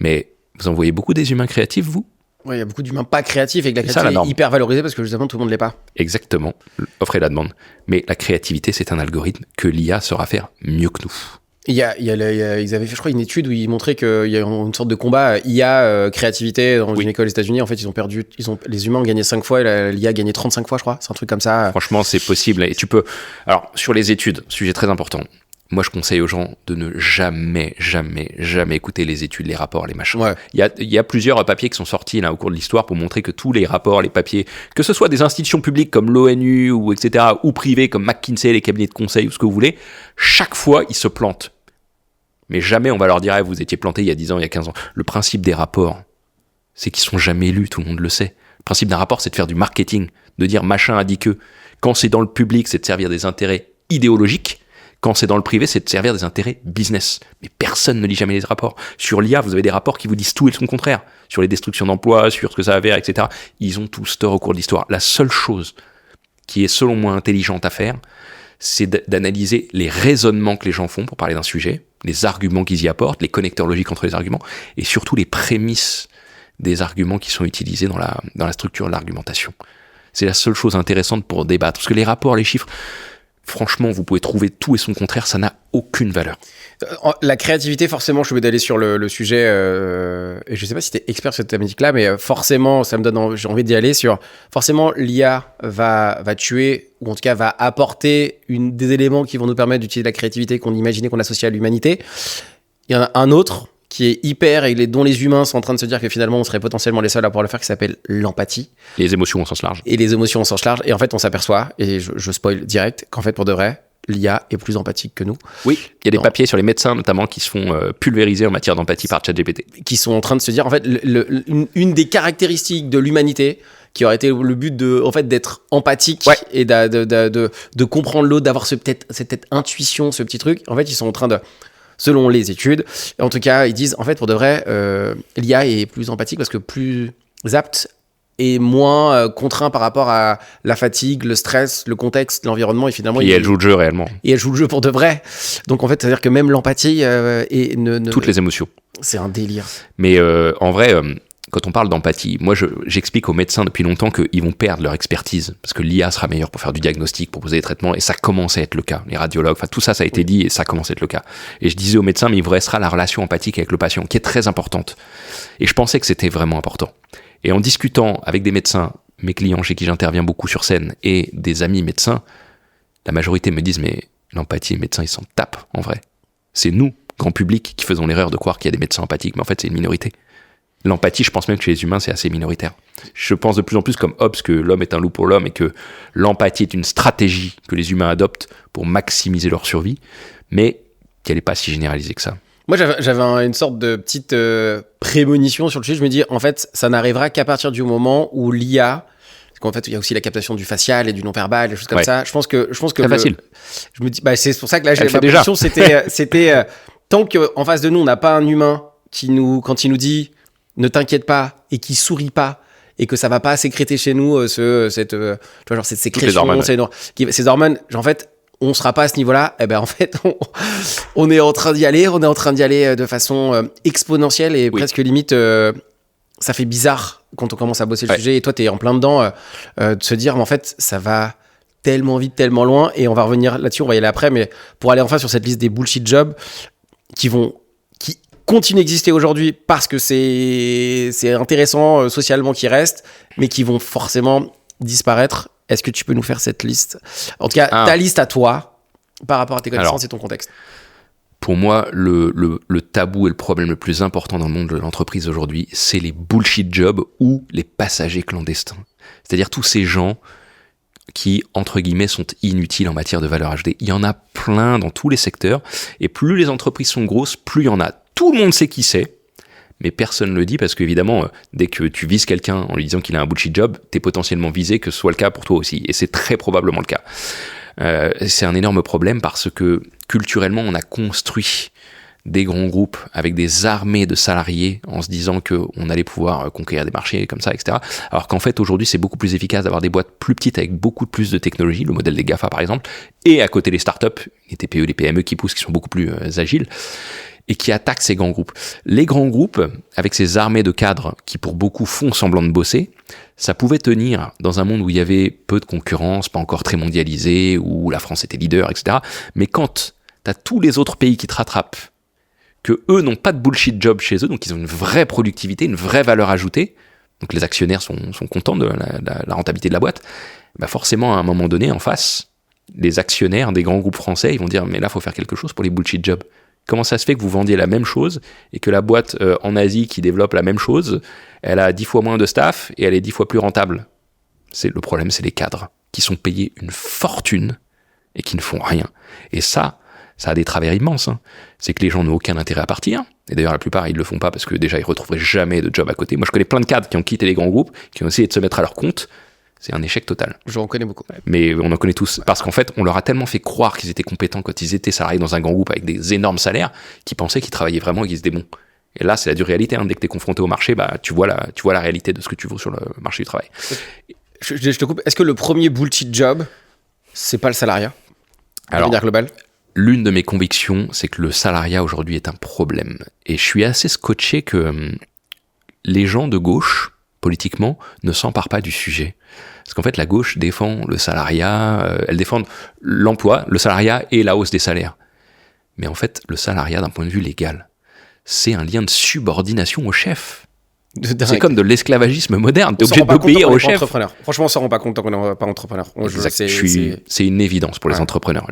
Mais vous en voyez beaucoup des humains créatifs, vous ? Oui, il y a beaucoup d'humains pas créatifs et que la créativité est hyper valorisée parce que justement tout le monde l'est pas. Exactement, offre et la demande. Mais la créativité, c'est un algorithme que l'IA saura faire mieux que nous. Ils avaient fait, je crois, une étude où ils montraient qu'il y a une sorte de combat IA créativité dans une école aux États-Unis. En fait, les humains ont gagné 5 fois et l'IA a gagné 35 fois, je crois. C'est un truc comme ça. Franchement, c'est possible. Et tu peux. Alors, sur les études, sujet très important. Moi, je conseille aux gens de ne jamais écouter les études, les rapports, les machins. Ouais. Il y a plusieurs papiers qui sont sortis là au cours de l'histoire pour montrer que tous les rapports, les papiers, que ce soit des institutions publiques comme l'ONU ou etc., ou privées comme McKinsey, les cabinets de conseil ou ce que vous voulez, chaque fois, ils se plantent. Mais jamais on va leur dire vous étiez planté il y a 10 ans, il y a 15 ans. Le principe des rapports, c'est qu'ils sont jamais lus, tout le monde le sait. Le principe d'un rapport, c'est de faire du marketing, de dire machin a dit que. Quand c'est dans le public, c'est de servir des intérêts idéologiques. Quand c'est dans le privé, c'est de servir des intérêts business. Mais personne ne lit jamais les rapports. Sur l'IA, vous avez des rapports qui vous disent tout et son contraire. Sur les destructions d'emplois, sur ce que ça va faire, etc. Ils ont tous tort au cours de l'histoire. La seule chose qui est, selon moi, intelligente à faire, c'est d'analyser les raisonnements que les gens font pour parler d'un sujet, les arguments qu'ils y apportent, les connecteurs logiques entre les arguments, et surtout les prémices des arguments qui sont utilisés dans la structure de l'argumentation. C'est la seule chose intéressante pour débattre. Parce que les rapports, les chiffres, franchement, vous pouvez trouver tout et son contraire, ça n'a aucune valeur. La créativité, forcément, je vais d'aller sur le sujet, et je sais pas si tu es expert sur cette thématique-là, mais forcément, j'ai envie d'y aller sur, forcément, l'IA va tuer, ou en tout cas va apporter des éléments qui vont nous permettre d'utiliser la créativité qu'on imaginait qu'on associait à l'humanité. Il y en a un autre qui est hyper, et dont les humains sont en train de se dire que finalement on serait potentiellement les seuls à pouvoir le faire, qui s'appelle l'empathie. Les émotions au sens large. Et les émotions au sens large. Et en fait, on s'aperçoit, et je spoil direct, qu'en fait, pour de vrai, l'IA est plus empathique que nous. Oui, il y a des papiers sur les médecins notamment qui se font pulvériser en matière d'empathie par ChatGPT. Qui sont en train de se dire, en fait, une des caractéristiques de l'humanité, qui aurait été le but d'être empathique et de comprendre l'autre, d'avoir cette peut-être intuition, ce petit truc. En fait, ils sont en train de, selon les études, en tout cas, ils disent, en fait, pour de vrai, l'IA est plus empathique parce que plus apte et moins contraint par rapport à la fatigue, le stress, le contexte, l'environnement, et finalement... Et elle joue le jeu réellement. Et elle joue le jeu pour de vrai. Donc en fait, c'est-à-dire que même l'empathie... Toutes les émotions. C'est un délire. Mais en vrai, quand on parle d'empathie, moi j'explique aux médecins depuis longtemps qu'ils vont perdre leur expertise, parce que l'IA sera meilleure pour faire du diagnostic, pour poser des traitements, et ça commence à être le cas. Les radiologues, tout ça, ça a été dit, et ça commence à être le cas. Et je disais aux médecins, mais il vous restera la relation empathique avec le patient, qui est très importante. Et je pensais que c'était vraiment important. Et en discutant avec des médecins, mes clients chez qui j'interviens beaucoup sur scène, et des amis médecins, la majorité me disent, mais l'empathie, les médecins, ils s'en tapent, en vrai. C'est nous, grand public, qui faisons l'erreur de croire qu'il y a des médecins empathiques, mais en fait, c'est une minorité. L'empathie, je pense même que chez les humains, c'est assez minoritaire. Je pense de plus en plus comme Hobbes que l'homme est un loup pour l'homme et que l'empathie est une stratégie que les humains adoptent pour maximiser leur survie, mais qu'elle n'est pas si généralisée que ça. Moi, j'avais une sorte de petite prémonition sur le sujet. Je me dis, en fait, ça n'arrivera qu'à partir du moment où l'IA, parce qu'en fait, il y a aussi la captation du facial et du non-verbal, des choses comme ça. Je pense que très facile. Je me dis, c'est pour ça que là, ma position, c'était tant qu'en face de nous, on n'a pas un humain quand il nous dit, ne t'inquiète pas, et qui sourit pas, et que ça va pas sécréter chez nous cette sécrétion, ces hormones, en fait, on sera pas à ce niveau-là. Eh ben en fait, on est en train d'y aller. On est en train d'y aller de façon exponentielle et presque limite. Ça fait bizarre quand on commence à bosser le sujet. Et toi, t'es en plein dedans de se dire, mais en fait, ça va tellement vite, tellement loin. Et on va revenir là-dessus. On va y aller après. Mais pour aller enfin sur cette liste des bullshit jobs qui continuent d'exister aujourd'hui parce que c'est intéressant socialement qu'ils restent, mais qui vont forcément disparaître. Est-ce que tu peux nous faire cette liste ? En tout cas, ta liste à toi, par rapport à tes connaissances et ton contexte. Pour moi, le tabou et le problème le plus important dans le monde de l'entreprise aujourd'hui, c'est les bullshit jobs ou les passagers clandestins. C'est-à-dire tous ces gens qui, entre guillemets, sont inutiles en matière de valeur ajoutée. Il y en a plein dans tous les secteurs, et plus les entreprises sont grosses, plus il y en a. Tout le monde sait qui c'est, mais personne ne le dit parce qu'évidemment, dès que tu vises quelqu'un en lui disant qu'il a un bullshit job, t'es potentiellement visé, que ce soit le cas pour toi aussi. Et c'est très probablement le cas. C'est un énorme problème parce que culturellement, on a construit des grands groupes avec des armées de salariés en se disant qu'on allait pouvoir conquérir des marchés comme ça, etc. Alors qu'en fait, aujourd'hui, c'est beaucoup plus efficace d'avoir des boîtes plus petites avec beaucoup plus de technologie, le modèle des GAFA par exemple, et à côté les startups, les TPE, les PME qui poussent, qui sont beaucoup plus agiles, et qui attaquent ces grands groupes. Les grands groupes, avec ces armées de cadres qui pour beaucoup font semblant de bosser, ça pouvait tenir dans un monde où il y avait peu de concurrence, pas encore très mondialisé, où la France était leader, etc. Mais quand t'as tous les autres pays qui te rattrapent, que eux n'ont pas de bullshit job chez eux, donc ils ont une vraie productivité, une vraie valeur ajoutée, donc les actionnaires sont contents de la rentabilité de la boîte, bah forcément à un moment donné, en face, les actionnaires des grands groupes français, ils vont dire « mais là, il faut faire quelque chose pour les bullshit jobs ». Comment ça se fait que vous vendiez la même chose et que la boîte en Asie qui développe la même chose, elle a 10 fois moins de staff et elle est 10 fois plus rentable ? Le problème, c'est les cadres qui sont payés une fortune et qui ne font rien. Et ça a des travers immenses. C'est que les gens n'ont aucun intérêt à partir. Et d'ailleurs, la plupart, ils ne le font pas parce que déjà, ils ne retrouveraient jamais de job à côté. Moi, je connais plein de cadres qui ont quitté les grands groupes, qui ont essayé de se mettre à leur compte. C'est un échec total. J'en connais beaucoup. Mais on en connaît tous. Parce qu'en fait, on leur a tellement fait croire qu'ils étaient compétents quand ils étaient salariés dans un grand groupe avec des énormes salaires, qu'ils pensaient qu'ils travaillaient vraiment et qu'ils étaient bons. Et là, c'est la dure réalité. Dès que tu es confronté au marché, bah, tu vois la réalité de ce que tu vaux sur le marché du travail. Je te coupe. Est-ce que le premier bullshit job, c'est pas le salariat ? Alors, de manière globale ? L'une de mes convictions, c'est que le salariat aujourd'hui est un problème. Et je suis assez scotché que les gens de gauche, politiquement, ne s'emparent pas du sujet. Parce qu'en fait, la gauche défend le salariat, elle défend l'emploi, le salariat et la hausse des salaires. Mais en fait, le salariat, d'un point de vue légal, c'est un lien de subordination au chef. C'est comme de l'esclavagisme moderne. T'es obligé d'obéir au chef. Franchement, on s'en rend pas compte tant qu'on n'est pas entrepreneur. C'est une évidence pour les entrepreneurs.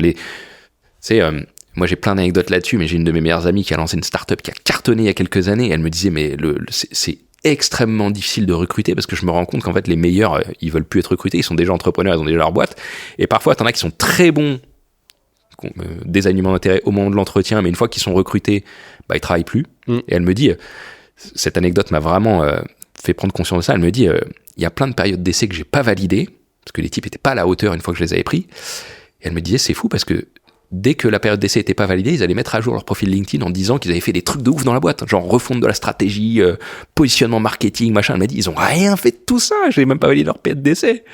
Moi, j'ai plein d'anecdotes là-dessus, mais j'ai une de mes meilleures amies qui a lancé une start-up qui a cartonné il y a quelques années. Elle me disait, mais c'est extrêmement difficile de recruter parce que je me rends compte qu'en fait, les meilleurs, ils veulent plus être recrutés. Ils sont déjà entrepreneurs, ils ont déjà leur boîte. Et parfois, t'en as qui sont très bons, désalignement d'intérêt au moment de l'entretien, mais une fois qu'ils sont recrutés, ils travaillent plus. Et elle me dit, cette anecdote m'a vraiment fait prendre conscience de ça. Elle me dit, il y a plein de périodes d'essai que j'ai pas validées parce que les types étaient pas à la hauteur une fois que je les avais pris. Et elle me disait, c'est fou parce que dès que la période d'essai était pas validée, ils allaient mettre à jour leur profil LinkedIn en disant qu'ils avaient fait des trucs de ouf dans la boîte, genre refonte de la stratégie, positionnement marketing, machin. Elle m'a dit, ils ont rien fait de tout ça, j'ai même pas validé leur période d'essai.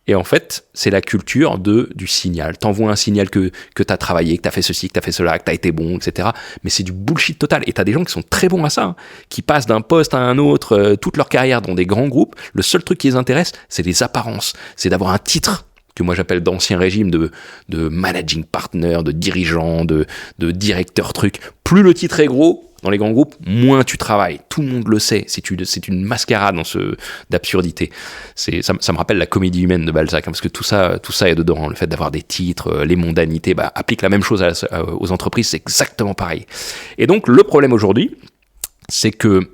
Et en fait, c'est la culture du signal. T'envoies un signal que t'as travaillé, que t'as fait ceci, que t'as fait cela, que t'as été bon, etc. Mais c'est du bullshit total. Et t'as des gens qui sont très bons à ça, hein, qui passent d'un poste à un autre toute leur carrière dans des grands groupes. Le seul truc qui les intéresse, c'est les apparences. C'est d'avoir un titre que moi j'appelle d'ancien régime de managing partner, de dirigeant, de directeur truc. Plus le titre est gros dans les grands groupes, moins tu travailles. Tout le monde le sait. C'est une mascarade d'absurdité. Ça me rappelle la comédie humaine de Balzac, hein, parce que tout ça est dedans. Hein, le fait d'avoir des titres, les mondanités, applique la même chose aux entreprises, c'est exactement pareil. Et donc le problème aujourd'hui, c'est que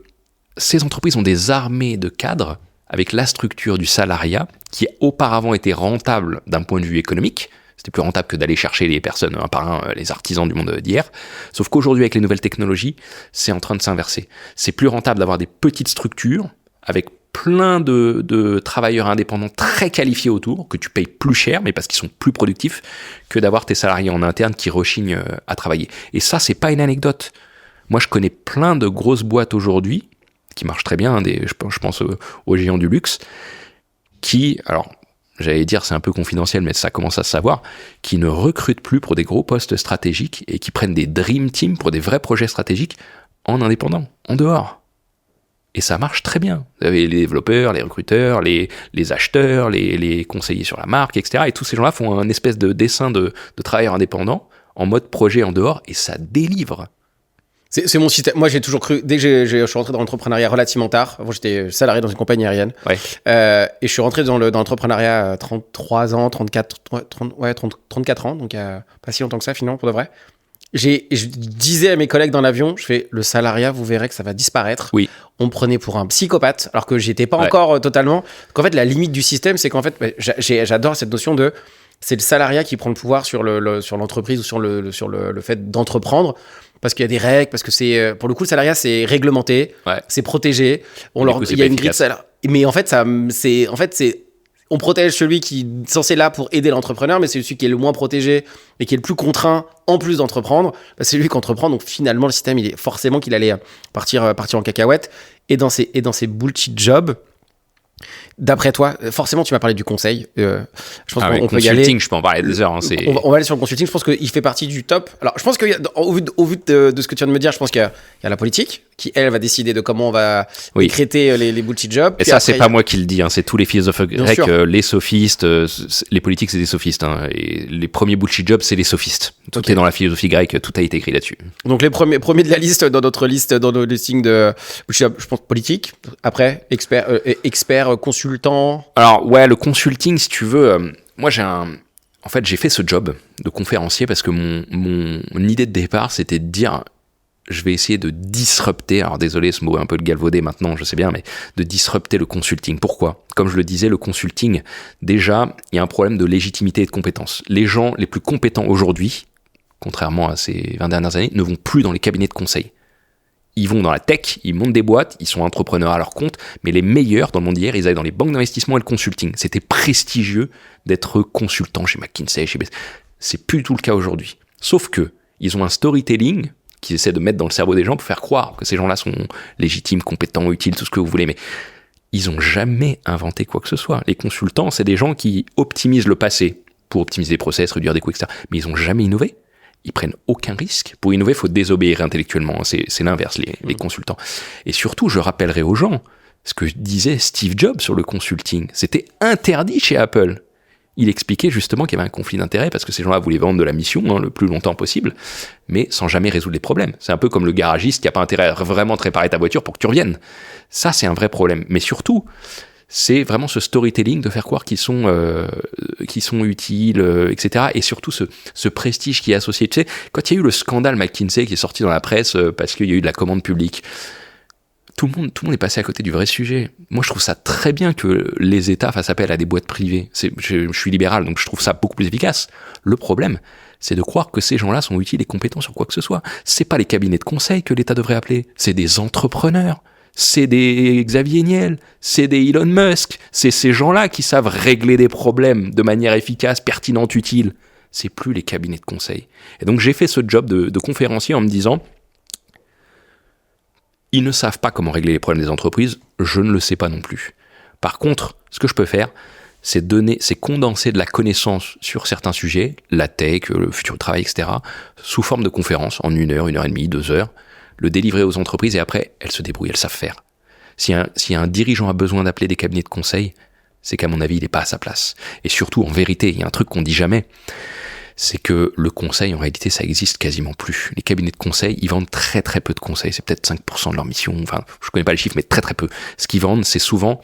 ces entreprises ont des armées de cadres avec la structure du salariat qui auparavant était rentable d'un point de vue économique. C'était plus rentable que d'aller chercher les personnes un par un, les artisans du monde d'hier. Sauf qu'aujourd'hui, avec les nouvelles technologies, c'est en train de s'inverser. C'est plus rentable d'avoir des petites structures avec plein de travailleurs indépendants très qualifiés autour, que tu payes plus cher, mais parce qu'ils sont plus productifs, que d'avoir tes salariés en interne qui rechignent à travailler. Et ça, c'est pas une anecdote. Moi, je connais plein de grosses boîtes aujourd'hui qui marchent très bien, je pense aux géants du luxe, qui, alors j'allais dire c'est un peu confidentiel, mais ça commence à se savoir, qui ne recrutent plus pour des gros postes stratégiques et qui prennent des dream teams pour des vrais projets stratégiques en indépendant, en dehors. Et ça marche très bien. Vous avez les développeurs, les recruteurs, les acheteurs, les conseillers sur la marque, etc. Et tous ces gens-là font un espèce de dessin de travailleurs indépendants en mode projet en dehors et ça délivre. C'est mon système. Moi, j'ai toujours cru, dès que je suis rentré dans l'entrepreneuriat relativement tard, avant j'étais salarié dans une compagnie aérienne, et je suis rentré dans l'entrepreneuriat à 33 ans, 34 ans, donc il y a pas si longtemps que ça finalement, pour de vrai. Je disais à mes collègues dans l'avion, je fais, le salariat, vous verrez que ça va disparaître. Oui. On me prenait pour un psychopathe, alors que j'étais pas encore totalement. Qu'en fait, la limite du système, c'est qu'en fait, j'adore cette notion de, c'est le salariat qui prend le pouvoir sur l'entreprise ou sur le fait d'entreprendre. Parce qu'il y a des règles, parce que c'est, pour le coup, le salariat, c'est réglementé, c'est protégé. Il y a une grille de salaire. Mais en fait, on protège celui qui est censé là pour aider l'entrepreneur, mais c'est celui qui est le moins protégé et qui est le plus contraint en plus d'entreprendre. C'est lui qui entreprend. Donc finalement, le système, il est forcément qu'il allait partir en cacahuète. Et dans ces bullshit jobs, d'après toi, forcément, tu m'as parlé du conseil. Je pense qu'on peut y aller. Consulting, je peux en parler des heures. Hein, on va aller sur le consulting. Je pense qu'il fait partie du top. Alors, je pense qu'au vu de ce que tu viens de me dire, je pense qu'il y a la politique qui, elle, va décider de comment on va décréter les bullshit jobs. Et puis ça, après, c'est pas moi qui le dis. Hein, c'est tous les philosophes grecs, les sophistes. Les politiques, c'est des sophistes. Hein, et les premiers bullshit jobs, c'est les sophistes. Tout est dans la philosophie grecque. Tout a été écrit là-dessus. Donc, les premiers de la liste, dans notre liste, dans nos listings de bullshit jobs, je pense politique. Après, expert, consultant. Alors, ouais, le consulting, si tu veux, moi, en fait, j'ai fait ce job de conférencier parce que mon idée de départ, c'était de dire, je vais essayer de disrupter, alors désolé, ce mot est un peu galvaudé maintenant, je sais bien, mais de disrupter le consulting. Pourquoi ? Comme je le disais, le consulting, déjà, il y a un problème de légitimité et de compétence. Les gens les plus compétents aujourd'hui, contrairement à ces 20 dernières années, ne vont plus dans les cabinets de conseil. Ils vont dans la tech, ils montent des boîtes, ils sont entrepreneurs à leur compte, mais les meilleurs dans le monde d'hier, ils allaient dans les banques d'investissement et le consulting. C'était prestigieux d'être consultant chez McKinsey, c'est plus du tout le cas aujourd'hui. Sauf que ils ont un storytelling qu'ils essaient de mettre dans le cerveau des gens pour faire croire que ces gens-là sont légitimes, compétents, utiles, tout ce que vous voulez, mais ils ont jamais inventé quoi que ce soit. Les consultants, c'est des gens qui optimisent le passé pour optimiser les process, réduire des coûts, etc. Mais ils ont jamais innové. Ils prennent aucun risque. Pour innover, il faut désobéir intellectuellement. C'est l'inverse, les consultants. Et surtout, je rappellerai aux gens, ce que disait Steve Jobs sur le consulting. C'était interdit chez Apple. Il expliquait justement qu'il y avait un conflit d'intérêts parce que ces gens-là voulaient vendre de la mission le plus longtemps possible, mais sans jamais résoudre les problèmes. C'est un peu comme le garagiste qui n'a pas intérêt à vraiment te réparer ta voiture pour que tu reviennes. Ça, c'est un vrai problème. Mais surtout, c'est vraiment ce storytelling de faire croire qu'ils sont utiles, etc. Et surtout ce prestige qui est associé. Tu sais, quand il y a eu le scandale McKinsey qui est sorti dans la presse parce qu'il y a eu de la commande publique, tout le monde est passé à côté du vrai sujet. Moi, je trouve ça très bien que les États fassent appel à des boîtes privées. Je suis libéral, donc je trouve ça beaucoup plus efficace. Le problème, c'est de croire que ces gens-là sont utiles et compétents sur quoi que ce soit. C'est pas les cabinets de conseil que l'État devrait appeler, c'est des entrepreneurs. C'est des Xavier Niel, c'est des Elon Musk, c'est ces gens-là qui savent régler des problèmes de manière efficace, pertinente, utile. C'est plus les cabinets de conseil. Et donc j'ai fait ce job de conférencier en me disant, ils ne savent pas comment régler les problèmes des entreprises, je ne le sais pas non plus. Par contre, ce que je peux faire, c'est condenser de la connaissance sur certains sujets, la tech, le futur du travail, etc., sous forme de conférences, en 1 heure, 1h30, 2 heures, le délivrer aux entreprises et après, elles se débrouillent, elles savent faire. Si un dirigeant a besoin d'appeler des cabinets de conseil, c'est qu'à mon avis, il n'est pas à sa place. Et surtout, en vérité, il y a un truc qu'on dit jamais, c'est que le conseil, en réalité, ça existe quasiment plus. Les cabinets de conseil, ils vendent très très peu de conseils, c'est peut-être 5% de leur mission, enfin, je connais pas les chiffres, mais très très peu. Ce qu'ils vendent, c'est souvent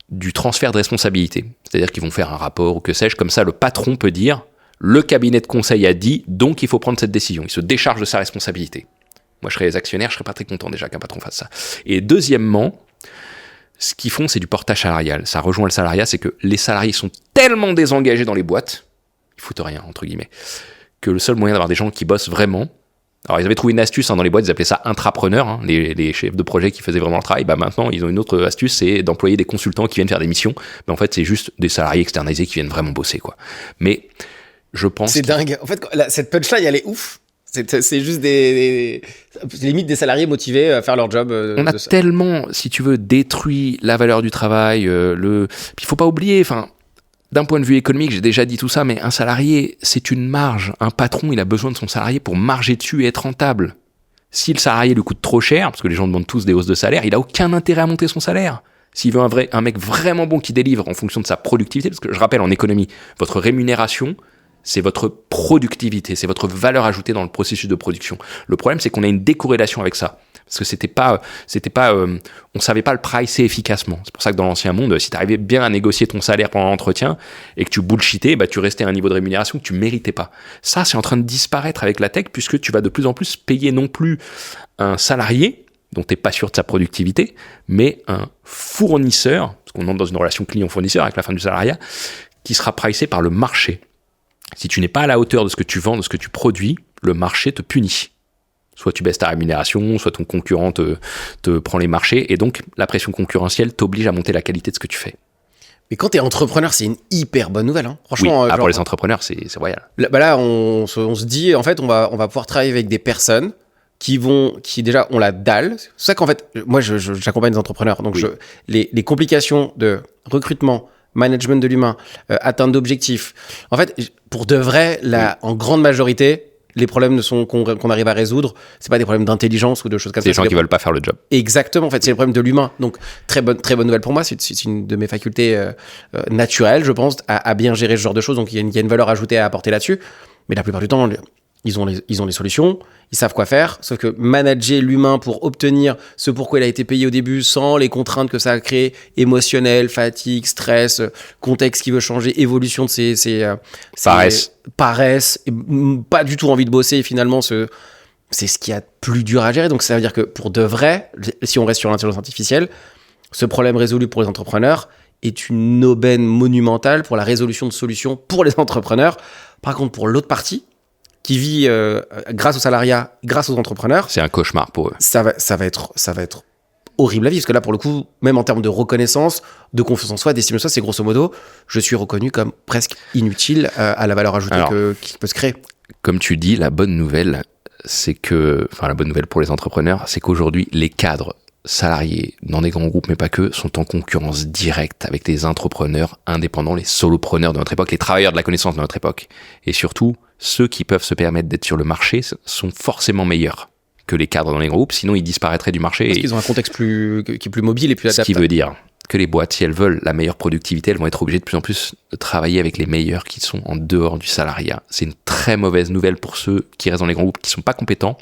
du transfert de responsabilité. C'est-à-dire qu'ils vont faire un rapport ou que sais-je, comme ça, le patron peut dire, le cabinet de conseil a dit, donc il faut prendre cette décision. Il se décharge de sa responsabilité. Moi, je serais les actionnaires, je serais pas très content déjà qu'un patron fasse ça. Et deuxièmement, ce qu'ils font, c'est du portage salarial. Ça rejoint le salariat, c'est que les salariés sont tellement désengagés dans les boîtes, ils foutent rien, entre guillemets, que le seul moyen d'avoir des gens qui bossent vraiment... Alors, ils avaient trouvé une astuce dans les boîtes, ils appelaient ça intrapreneurs, les chefs de projet qui faisaient vraiment le travail. Maintenant, ils ont une autre astuce, c'est d'employer des consultants qui viennent faire des missions. Mais en fait, c'est juste des salariés externalisés qui viennent vraiment bosser, quoi. Mais je pense... C'est dingue. En fait, cette punchline, elle est ouf. C'est juste limite des salariés motivés à faire leur job. On a tellement, si tu veux, détruit la valeur du travail. Puis il faut pas oublier, d'un point de vue économique, j'ai déjà dit tout ça, mais un salarié, c'est une marge. Un patron, il a besoin de son salarié pour marger dessus et être rentable. Si le salarié lui coûte trop cher, parce que les gens demandent tous des hausses de salaire, il a aucun intérêt à monter son salaire. S'il veut un mec vraiment bon qui délivre en fonction de sa productivité, parce que je rappelle, en économie, votre rémunération, c'est votre productivité, c'est votre valeur ajoutée dans le processus de production. Le problème, c'est qu'on a une décorrélation avec ça. Parce que on savait pas le pricer efficacement. C'est pour ça que dans l'ancien monde, si tu arrivais bien à négocier ton salaire pendant l'entretien et que tu bullshitais, tu restais à un niveau de rémunération que tu méritais pas. Ça, c'est en train de disparaître avec la tech puisque tu vas de plus en plus payer non plus un salarié dont tu n'es pas sûr de sa productivité, mais un fournisseur, parce qu'on entre dans une relation client-fournisseur avec la fin du salariat, qui sera pricé par le marché. Si tu n'es pas à la hauteur de ce que tu vends, de ce que tu produis, le marché te punit. Soit tu baisses ta rémunération, soit ton concurrent te prend les marchés, et donc la pression concurrentielle t'oblige à monter la qualité de ce que tu fais. Mais quand t'es entrepreneur, c'est une hyper bonne nouvelle. Hein. Franchement, oui, pour les entrepreneurs, c'est royal. Là, on se dit, en fait, on va pouvoir travailler avec des personnes qui déjà ont la dalle. C'est ça qu'en fait, moi, j'accompagne des entrepreneurs. Donc, oui. Les complications de recrutement, management de l'humain, atteinte d'objectifs. En fait, pour de vrai, en grande majorité, les problèmes qu'on arrive à résoudre, c'est pas des problèmes d'intelligence ou de choses comme ça. C'est des gens qui veulent pas faire le job. Exactement, en fait, c'est le problème de l'humain. Donc, très bonne nouvelle pour moi. C'est une de mes facultés naturelles, je pense, à bien gérer ce genre de choses. Donc, il y a une valeur ajoutée à apporter là-dessus. Mais la plupart du temps, ils ont les solutions, ils savent quoi faire, sauf que manager l'humain pour obtenir ce pourquoi il a été payé au début sans les contraintes que ça a créé, émotionnelles, fatigue, stress, contexte qui veut changer, évolution de ses paresse, et pas du tout envie de bosser, et finalement c'est ce qu'il y a de plus dur à gérer. Donc ça veut dire que pour de vrai, si on reste sur l'intelligence artificielle, ce problème résolu pour les entrepreneurs est une aubaine monumentale pour la résolution de solutions pour les entrepreneurs. Par contre, pour l'autre partie, qui vit grâce au salariat, grâce aux entrepreneurs. C'est un cauchemar pour eux. Ça va être horrible à vivre, parce que là, pour le coup, même en termes de reconnaissance, de confiance en soi, d'estime de soi, c'est grosso modo, je suis reconnu comme presque inutile à la valeur ajoutée qui peut se créer. Comme tu dis, la bonne nouvelle pour les entrepreneurs, c'est qu'aujourd'hui, les cadres salariés dans des grands groupes, mais pas que, sont en concurrence directe avec les entrepreneurs indépendants, les solopreneurs de notre époque, les travailleurs de la connaissance de notre époque. Et surtout, ceux qui peuvent se permettre d'être sur le marché sont forcément meilleurs que les cadres dans les groupes, sinon ils disparaîtraient du marché. Parce qu'ils ont un contexte qui est plus mobile et plus adaptable. Ce qui veut dire que les boîtes, si elles veulent la meilleure productivité, elles vont être obligées de plus en plus de travailler avec les meilleurs qui sont en dehors du salariat. C'est une très mauvaise nouvelle pour ceux qui restent dans les grands groupes, qui sont pas compétents.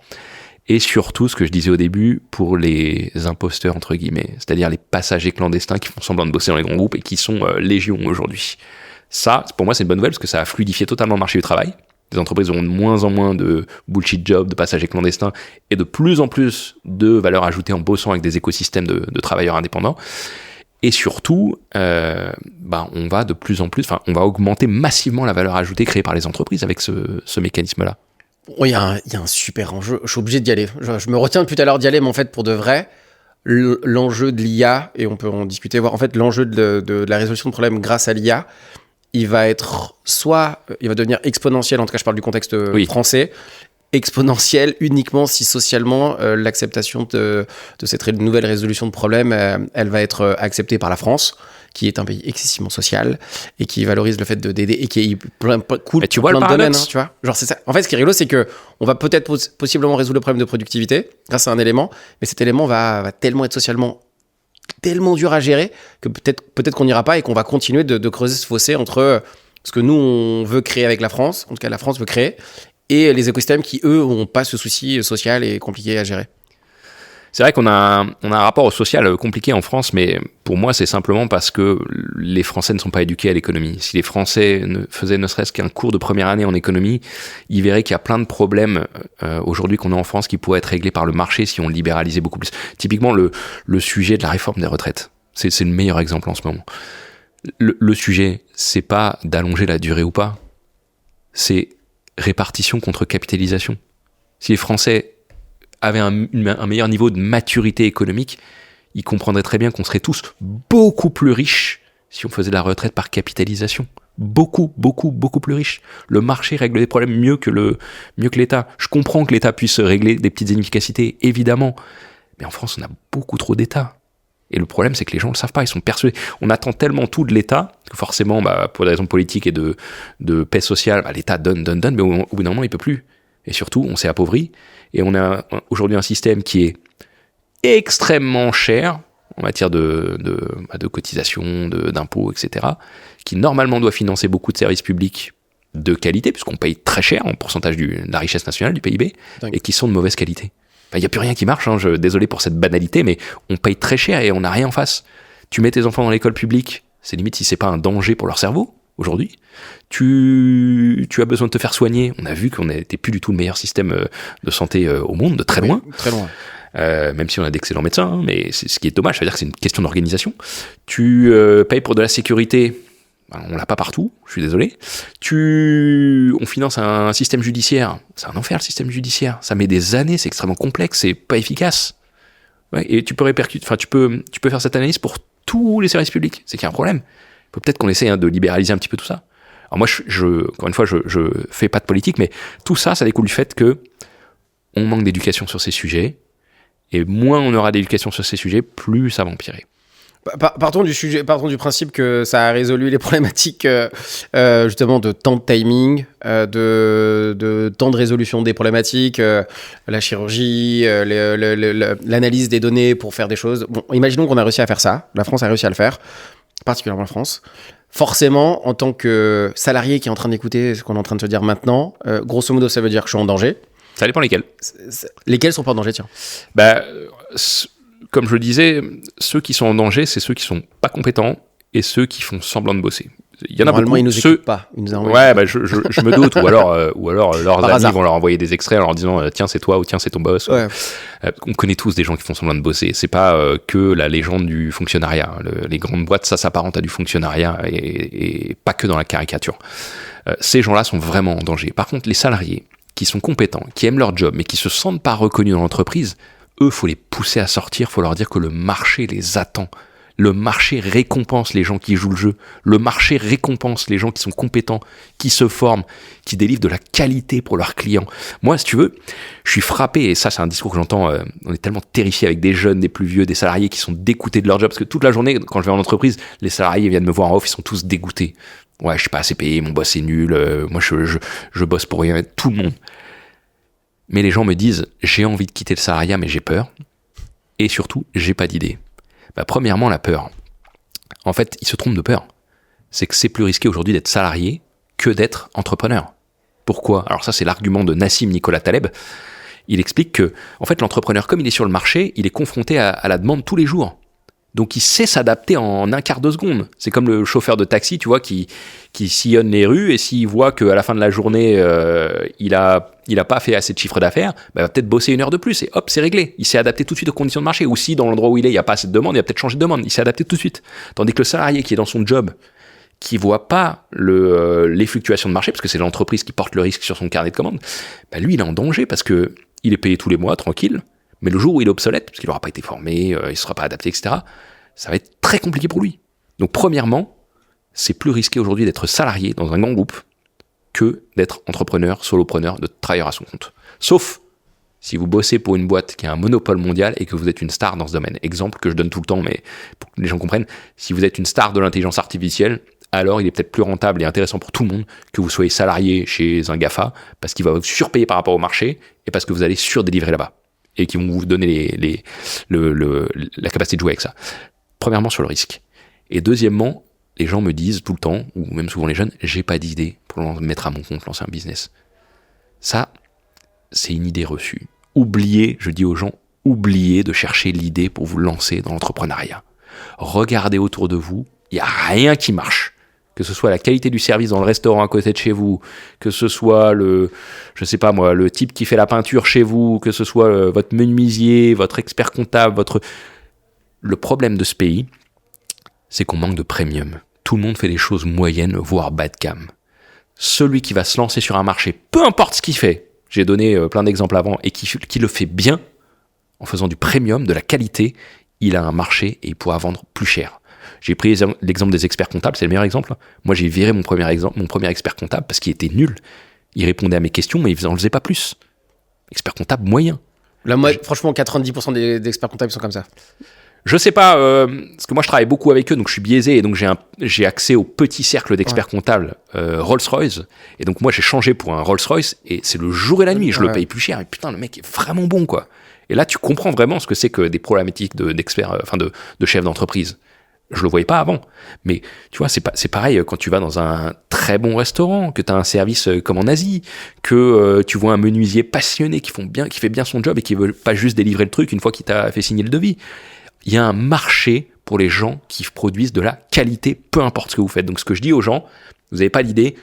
Et surtout, ce que je disais au début, pour les imposteurs, entre guillemets, c'est-à-dire les passagers clandestins qui font semblant de bosser dans les grands groupes et qui sont légion aujourd'hui. Ça, pour moi, c'est une bonne nouvelle parce que ça a fluidifié totalement le marché du travail. Les entreprises auront de moins en moins de bullshit jobs, de passagers clandestins et de plus en plus de valeur ajoutée en bossant avec des écosystèmes de travailleurs indépendants. Et surtout, on va de plus en plus, on va augmenter massivement la valeur ajoutée créée par les entreprises avec ce mécanisme-là. Il y a un super enjeu. Je suis obligé d'y aller. Je me retiens depuis tout à l'heure d'y aller, mais en fait, pour de vrai, l'enjeu de l'IA, et on peut en discuter, voir en fait l'enjeu de la résolution de problèmes grâce à l'IA, il va devenir exponentiel, en tout cas je parle du contexte français, exponentiel uniquement si socialement l'acceptation de cette nouvelle résolution de problèmes, elle va être acceptée par la France, qui est un pays excessivement social et qui valorise le fait d'aider et qui est cool tu vois plein le de domaines. paradoxe, Tu vois, genre c'est ça. En fait, ce qui est rigolo, c'est que on va peut-être possiblement résoudre le problème de productivité grâce à un élément, mais cet élément va tellement être socialement tellement dur à gérer que peut-être qu'on n'ira pas et qu'on va continuer de creuser ce fossé entre ce que nous on veut créer avec la France, en tout cas la France veut créer, et les écosystèmes qui eux n'ont pas ce souci social et compliqué à gérer. C'est vrai qu'on a un rapport au social compliqué en France, mais pour moi, c'est simplement parce que les Français ne sont pas éduqués à l'économie. Si les Français faisaient ne serait-ce qu'un cours de première année en économie, ils verraient qu'il y a plein de problèmes aujourd'hui qu'on a en France qui pourraient être réglés par le marché si on libéralisait beaucoup plus. Typiquement, le sujet de la réforme des retraites, c'est le meilleur exemple en ce moment. Le sujet, c'est pas d'allonger la durée ou pas, c'est répartition contre capitalisation. Si les Français avaient un meilleur niveau de maturité économique, ils comprendraient très bien qu'on serait tous beaucoup plus riches si on faisait la retraite par capitalisation. Beaucoup plus riches. Le marché règle les problèmes mieux que l'État. Je comprends que l'État puisse régler des petites inefficacités, évidemment. Mais en France, on a beaucoup trop d'État. Et le problème, c'est que les gens ne le savent pas, ils sont persuadés. On attend tellement tout de l'État, que forcément, pour des raisons politiques et de paix sociale, l'État donne, mais au bout d'un moment, il ne peut plus. Et surtout, on s'est appauvri, et on a aujourd'hui un système qui est extrêmement cher en matière de cotisations, d'impôts, etc., qui normalement doit financer beaucoup de services publics de qualité, puisqu'on paye très cher en pourcentage de la richesse nationale, du PIB, et qui sont de mauvaise qualité. Il n'y a plus rien qui marche, désolé pour cette banalité, mais on paye très cher et on n'a rien en face. Tu mets tes enfants dans l'école publique, c'est limite si c'est pas un danger pour leur cerveau, aujourd'hui. Tu as besoin de te faire soigner. On a vu qu'on n'était plus du tout le meilleur système de santé au monde, de très loin. Oui, très loin. Même si on a d'excellents médecins, mais c'est ce qui est dommage, c'est-à-dire que c'est une question d'organisation. Tu payes pour de la sécurité, on l'a pas partout, je suis désolé. On finance un système judiciaire, c'est un enfer le système judiciaire, ça met des années, c'est extrêmement complexe, c'est pas efficace. Ouais, et tu peux faire cette analyse pour tous les services publics, c'est qu'il y a un problème. Il faut peut-être qu'on essaie de libéraliser un petit peu tout ça. Alors moi, encore une fois, je fais pas de politique, mais tout ça, ça découle du fait que on manque d'éducation sur ces sujets, et moins on aura d'éducation sur ces sujets, plus ça va empirer. Partons du principe que ça a résolu les problématiques justement de temps de timing, de temps de résolution des problématiques, la chirurgie, l'analyse des données pour faire des choses. Bon, imaginons qu'on a réussi à faire ça, la France a réussi à le faire, particulièrement la France. Forcément, en tant que salarié qui est en train d'écouter ce qu'on est en train de se dire maintenant, grosso modo, ça veut dire que je suis en danger. Ça dépend lesquels. Lesquels sont pas en danger, tiens? Comme je le disais, ceux qui sont en danger, c'est ceux qui sont pas compétents et ceux qui font semblant de bosser. Il y en a beaucoup. Ils nous écoutent pas. Ils nous ouais, je me doute. Ou alors leurs amis vont leur envoyer des extraits en leur disant tiens c'est toi ou tiens c'est ton boss. Ouais. On connaît tous des gens qui font semblant de bosser. C'est pas que la légende du fonctionnariat. Les grandes boîtes, ça s'apparente à du fonctionnariat et pas que dans la caricature. Ces gens-là sont vraiment en danger. Par contre, les salariés qui sont compétents, qui aiment leur job mais qui se sentent pas reconnus dans l'entreprise, eux, faut les pousser à sortir, faut leur dire que le marché les attend. Le marché récompense les gens qui jouent le jeu. Le marché récompense les gens qui sont compétents, qui se forment, qui délivrent de la qualité pour leurs clients. Moi, si tu veux, je suis frappé, et ça, c'est un discours que j'entends, on est tellement terrifié avec des jeunes, des plus vieux, des salariés qui sont dégoûtés de leur job, parce que toute la journée, quand je vais en entreprise, les salariés viennent me voir en off, ils sont tous dégoûtés. Ouais, je suis pas assez payé, mon boss est nul, moi je bosse pour rien, tout le monde. Mais les gens me disent, j'ai envie de quitter le salariat, mais j'ai peur. Et surtout, j'ai pas d'idée. Premièrement, la peur. En fait, ils se trompent de peur. C'est que c'est plus risqué aujourd'hui d'être salarié que d'être entrepreneur. Pourquoi ? Alors ça, c'est l'argument de Nassim Nicolas Taleb. Il explique que, en fait, l'entrepreneur, comme il est sur le marché, il est confronté à la demande tous les jours. Donc il sait s'adapter en un quart de seconde. C'est comme le chauffeur de taxi, tu vois, qui sillonne les rues, et s'il voit qu'à la fin de la journée, il a pas fait assez de chiffre d'affaires, il va peut-être bosser 1 heure de plus, et hop, c'est réglé. Il s'est adapté tout de suite aux conditions de marché. Ou si dans l'endroit où il est, il n'y a pas assez de demande, il va peut-être changer de demande. Il s'est adapté tout de suite. Tandis que le salarié qui est dans son job, qui voit pas les fluctuations de marché, parce que c'est l'entreprise qui porte le risque sur son carnet de commandes, lui, il est en danger parce que il est payé tous les mois, tranquille. Mais le jour où il est obsolète, parce qu'il n'aura pas été formé, il ne sera pas adapté, etc., ça va être très compliqué pour lui. Donc premièrement, c'est plus risqué aujourd'hui d'être salarié dans un grand groupe que d'être entrepreneur, solopreneur, de travailleur à son compte. Sauf si vous bossez pour une boîte qui a un monopole mondial et que vous êtes une star dans ce domaine. Exemple que je donne tout le temps, mais pour que les gens comprennent, si vous êtes une star de l'intelligence artificielle, alors il est peut-être plus rentable et intéressant pour tout le monde que vous soyez salarié chez un GAFA, parce qu'il va vous surpayer par rapport au marché et parce que vous allez surdélivrer là-bas, et qui vont vous donner la capacité de jouer avec ça. Premièrement, sur le risque. Et deuxièmement, les gens me disent tout le temps, ou même souvent les jeunes, j'ai pas d'idée pour me mettre à mon compte, lancer un business. Ça, c'est une idée reçue. Oubliez, je dis aux gens, oubliez de chercher l'idée pour vous lancer dans l'entrepreneuriat. Regardez autour de vous, il n'y a rien qui marche. Que ce soit la qualité du service dans le restaurant à côté de chez vous, que ce soit le type qui fait la peinture chez vous, que ce soit votre menuisier, votre expert comptable, Le problème de ce pays, c'est qu'on manque de premium. Tout le monde fait des choses moyennes, voire bas de gamme. Celui qui va se lancer sur un marché, peu importe ce qu'il fait, j'ai donné plein d'exemples avant, et qui le fait bien, en faisant du premium, de la qualité, il a un marché et il pourra vendre plus cher. J'ai pris l'exemple des experts comptables, c'est le meilleur exemple. Moi, j'ai viré mon premier expert comptable parce qu'il était nul. Il répondait à mes questions, mais il n'en faisait pas plus. Expert comptable moyen. Là, franchement, 90% des experts comptables sont comme ça. Je sais pas, parce que moi je travaille beaucoup avec eux, donc je suis biaisé, et donc j'ai accès au petit cercle d'experts comptables Rolls-Royce, et donc moi j'ai changé pour un Rolls-Royce, et c'est le jour et la nuit, je le paye plus cher, et putain, le mec est vraiment bon, quoi. Et là, tu comprends vraiment ce que c'est que des problématiques d'experts, de chefs d'entreprise. Je le voyais pas avant. Mais tu vois, c'est pareil quand tu vas dans un très bon restaurant, que tu as un service comme en Asie, que tu vois un menuisier passionné qui fait bien son job et qui veut pas juste délivrer le truc une fois qu'il t'a fait signer le devis. Il y a un marché pour les gens qui produisent de la qualité, peu importe ce que vous faites. Donc ce que je dis aux gens, vous n'avez pas l'idée,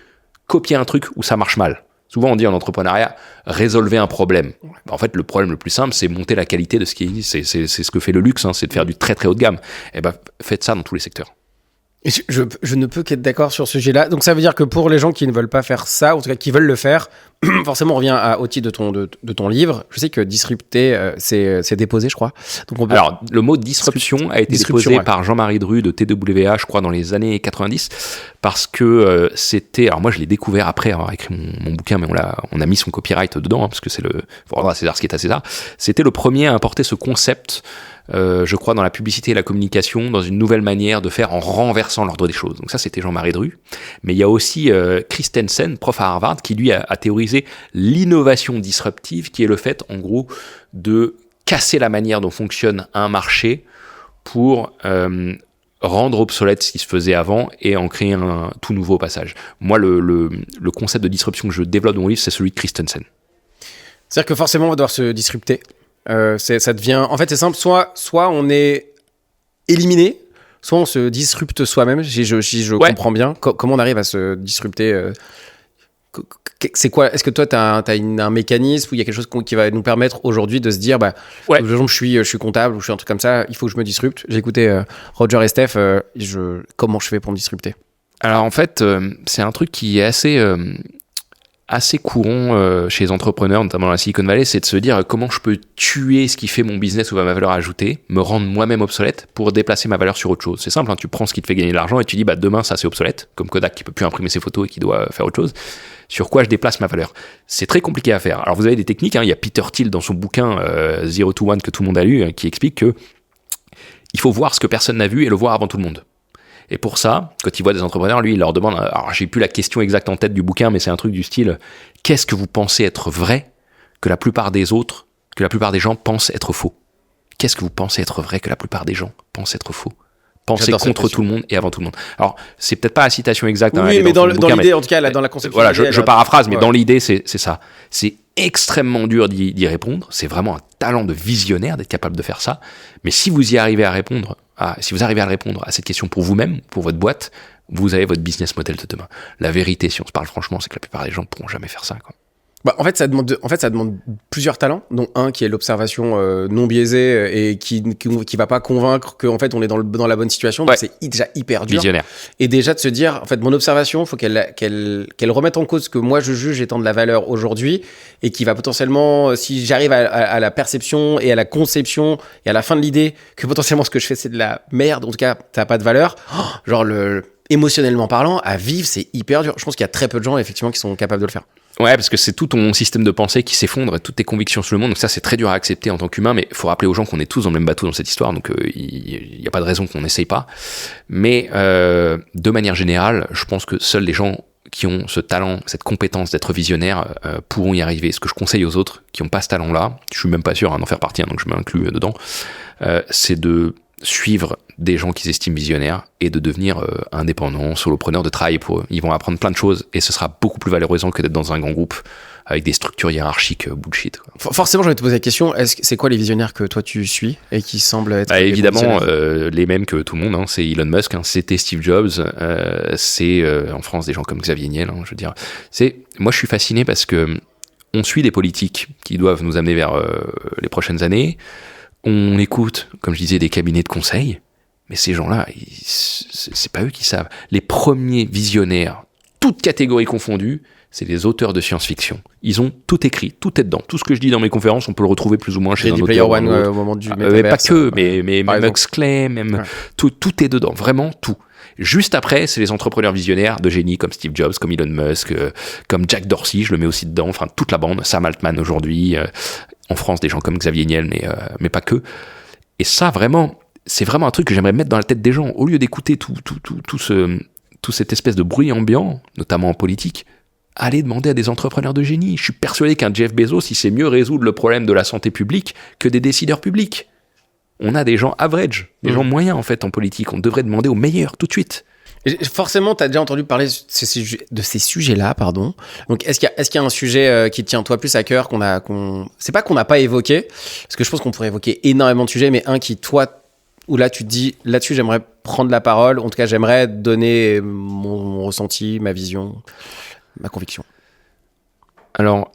copiez un truc où ça marche mal. Souvent, on dit en entrepreneuriat, résolvez un problème. En fait, le problème le plus simple, c'est monter la qualité de ce qui est. C'est ce que fait le luxe, c'est de faire du très très haut de gamme. Et faites ça dans tous les secteurs. Je ne peux qu'être d'accord sur ce sujet-là. Donc ça veut dire que pour les gens qui ne veulent pas faire ça, ou en tout cas qui veulent le faire, forcément on revient au titre de ton livre. Je sais que disrupter, c'est déposé, je crois. Donc alors le mot disruption a été déposé par Jean-Marie Dru de TWA, je crois, dans les années 90, parce que c'était. Alors moi je l'ai découvert après avoir écrit mon bouquin, mais on a mis son copyright dedans, parce que c'est faut rendre à César ce qui est à César. C'était le premier à apporter ce concept. Je crois, dans la publicité et la communication, dans une nouvelle manière de faire en renversant l'ordre des choses. Donc ça, c'était Jean-Marie Dru. Mais il y a aussi Christensen, prof à Harvard, qui lui a théorisé l'innovation disruptive, qui est le fait, en gros, de casser la manière dont fonctionne un marché pour rendre obsolète ce qui se faisait avant et en créer un tout nouveau passage. Moi, le concept de disruption que je développe dans mon livre, c'est celui de Christensen. C'est-à-dire que forcément, on va devoir se disrupter. Ça devient. En fait, c'est simple. Soit on est éliminé, soit on se disrupte soi-même. Si je comprends bien. Comment on arrive à se disrupter c'est quoi ? Est-ce que toi, t'as un mécanisme où il y a quelque chose qui va nous permettre aujourd'hui de se dire, par exemple, je suis comptable ou je suis un truc comme ça, il faut que je me disrupte. J'ai écouté Roger et Steph. Comment je fais pour me disrupter ? Alors en fait, c'est un truc qui est assez courant chez les entrepreneurs, notamment dans la Silicon Valley, c'est de se dire comment je peux tuer ce qui fait mon business ou ma valeur ajoutée, me rendre moi-même obsolète pour déplacer ma valeur sur autre chose. C'est simple, tu prends ce qui te fait gagner de l'argent et tu dis demain ça c'est obsolète, comme Kodak qui peut plus imprimer ses photos et qui doit faire autre chose. Sur quoi je déplace ma valeur ? C'est très compliqué à faire. Alors vous avez des techniques, il y a Peter Thiel dans son bouquin 0 to 1 que tout le monde a lu, qui explique que il faut voir ce que personne n'a vu et le voir avant tout le monde. Et pour ça, quand il voit des entrepreneurs, lui, il leur demande, alors j'ai plus la question exacte en tête du bouquin, mais c'est un truc du style, qu'est-ce que vous pensez être vrai que la plupart des gens pensent être faux. Qu'est-ce que vous pensez être vrai que la plupart des gens pensent être faux? Penser contre tout le monde et avant tout le monde. Alors, c'est peut-être pas la citation exacte. Oui, mais dans l'idée, en tout cas, là, dans la conception. Voilà, je paraphrase, mais dans l'idée, c'est ça. C'est extrêmement dur d'y répondre. C'est vraiment un talent de visionnaire d'être capable de faire ça. Mais si vous arrivez à répondre à cette question pour vous-même, pour votre boîte, vous avez votre business model de demain. La vérité, si on se parle franchement, c'est que la plupart des gens ne pourront jamais faire ça, quoi. Bah, en fait, ça demande plusieurs talents, dont un qui est l'observation non biaisée et qui va pas convaincre qu'en fait on est dans la bonne situation. Donc c'est déjà hyper dur. Visionnaire. Et déjà de se dire, en fait, mon observation, faut qu'elle remette en cause ce que moi je juge étant de la valeur aujourd'hui et qui va potentiellement, si j'arrive à la perception et à la conception et à la fin de l'idée que potentiellement ce que je fais c'est de la merde, en tout cas ça a pas de valeur, genre émotionnellement parlant, à vivre c'est hyper dur. Je pense qu'il y a très peu de gens effectivement qui sont capables de le faire. Ouais, parce que c'est tout ton système de pensée qui s'effondre, toutes tes convictions sur le monde. Donc ça, c'est très dur à accepter en tant qu'humain, mais il faut rappeler aux gens qu'on est tous dans le même bateau dans cette histoire, donc il n'y a pas de raison qu'on n'essaye pas. Mais de manière générale, je pense que seuls les gens qui ont ce talent, cette compétence d'être visionnaire pourront y arriver. Ce que je conseille aux autres qui n'ont pas ce talent-là, je suis même pas sûr d'en faire partie, donc je m'inclus dedans, c'est de suivre des gens qu'ils estiment visionnaires et de devenir indépendants, solopreneurs, de travailler pour eux. Ils vont apprendre plein de choses et ce sera beaucoup plus valorisant que d'être dans un grand groupe avec des structures hiérarchiques bullshit, quoi. Forcément, je vais te poser la question, c'est quoi les visionnaires que toi tu suis et qui semblent être... évidemment, les mêmes que tout le monde, hein. C'est Elon Musk, hein. C'était Steve Jobs, c'est en France des gens comme Xavier Niel, hein, je veux dire. Moi je suis fasciné parce que on suit des politiques qui doivent nous amener vers les prochaines années. On écoute, comme je disais, des cabinets de conseil, mais ces gens-là, c'est pas eux qui savent. Les premiers visionnaires, toutes catégories confondues, c'est les auteurs de science-fiction. Ils ont tout écrit, tout est dedans. Tout ce que je dis dans mes conférences, on peut le retrouver plus ou moins chez un auteur. Player One au moment du métaverse. Pas que, mais même Huxley, même tout est dedans, vraiment tout. Juste après, c'est les entrepreneurs visionnaires de génie comme Steve Jobs, comme Elon Musk, comme Jack Dorsey, je le mets aussi dedans, enfin toute la bande, Sam Altman aujourd'hui, en France des gens comme Xavier Niel, mais pas que. Et ça vraiment, c'est vraiment un truc que j'aimerais mettre dans la tête des gens, au lieu d'écouter tout cette espèce de bruit ambiant, notamment en politique. Allez demander à des entrepreneurs de génie. Je suis persuadé qu'un Jeff Bezos, il sait mieux résoudre le problème de la santé publique que des décideurs publics. On a des gens average, des gens moyens en fait en politique. On devrait demander aux meilleurs tout de suite. Et forcément, tu as déjà entendu parler de ces sujets-là, pardon. Donc, est-ce qu'il y a un sujet qui te tient toi plus à cœur c'est pas qu'on n'a pas évoqué, parce que je pense qu'on pourrait évoquer énormément de sujets, mais un qui toi, où là tu te dis, là-dessus j'aimerais prendre la parole, en tout cas j'aimerais donner mon ressenti, ma vision, ma conviction. Alors,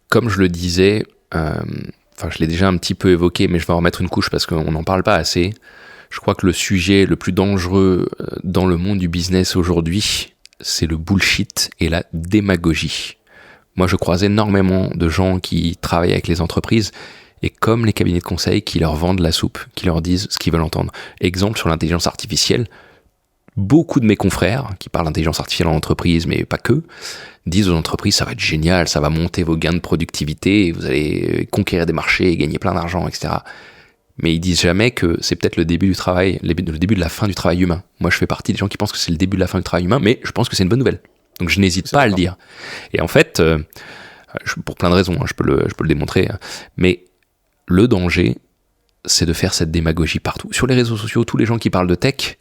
comme je le disais, je l'ai déjà un petit peu évoqué, mais je vais en remettre une couche parce qu'on n'en parle pas assez. Je crois que le sujet le plus dangereux dans le monde du business aujourd'hui, c'est le bullshit et la démagogie. Moi, je croise énormément de gens qui travaillent avec les entreprises et comme les cabinets de conseil qui leur vendent la soupe, qui leur disent ce qu'ils veulent entendre. Exemple sur l'intelligence artificielle, beaucoup de mes confrères qui parlent d'intelligence artificielle en entreprise, mais pas que, disent aux entreprises ça va être génial, ça va monter vos gains de productivité, vous allez conquérir des marchés et gagner plein d'argent, etc. Mais ils disent jamais que c'est peut-être le début du travail, le début de la fin du travail humain. Moi, je fais partie des gens qui pensent que c'est le début de la fin du travail humain, mais je pense que c'est une bonne nouvelle. Donc, je n'hésite pas à le dire. Et en fait, pour plein de raisons, je peux le démontrer, mais le danger, c'est de faire cette démagogie partout. Sur les réseaux sociaux, tous les gens qui parlent de tech,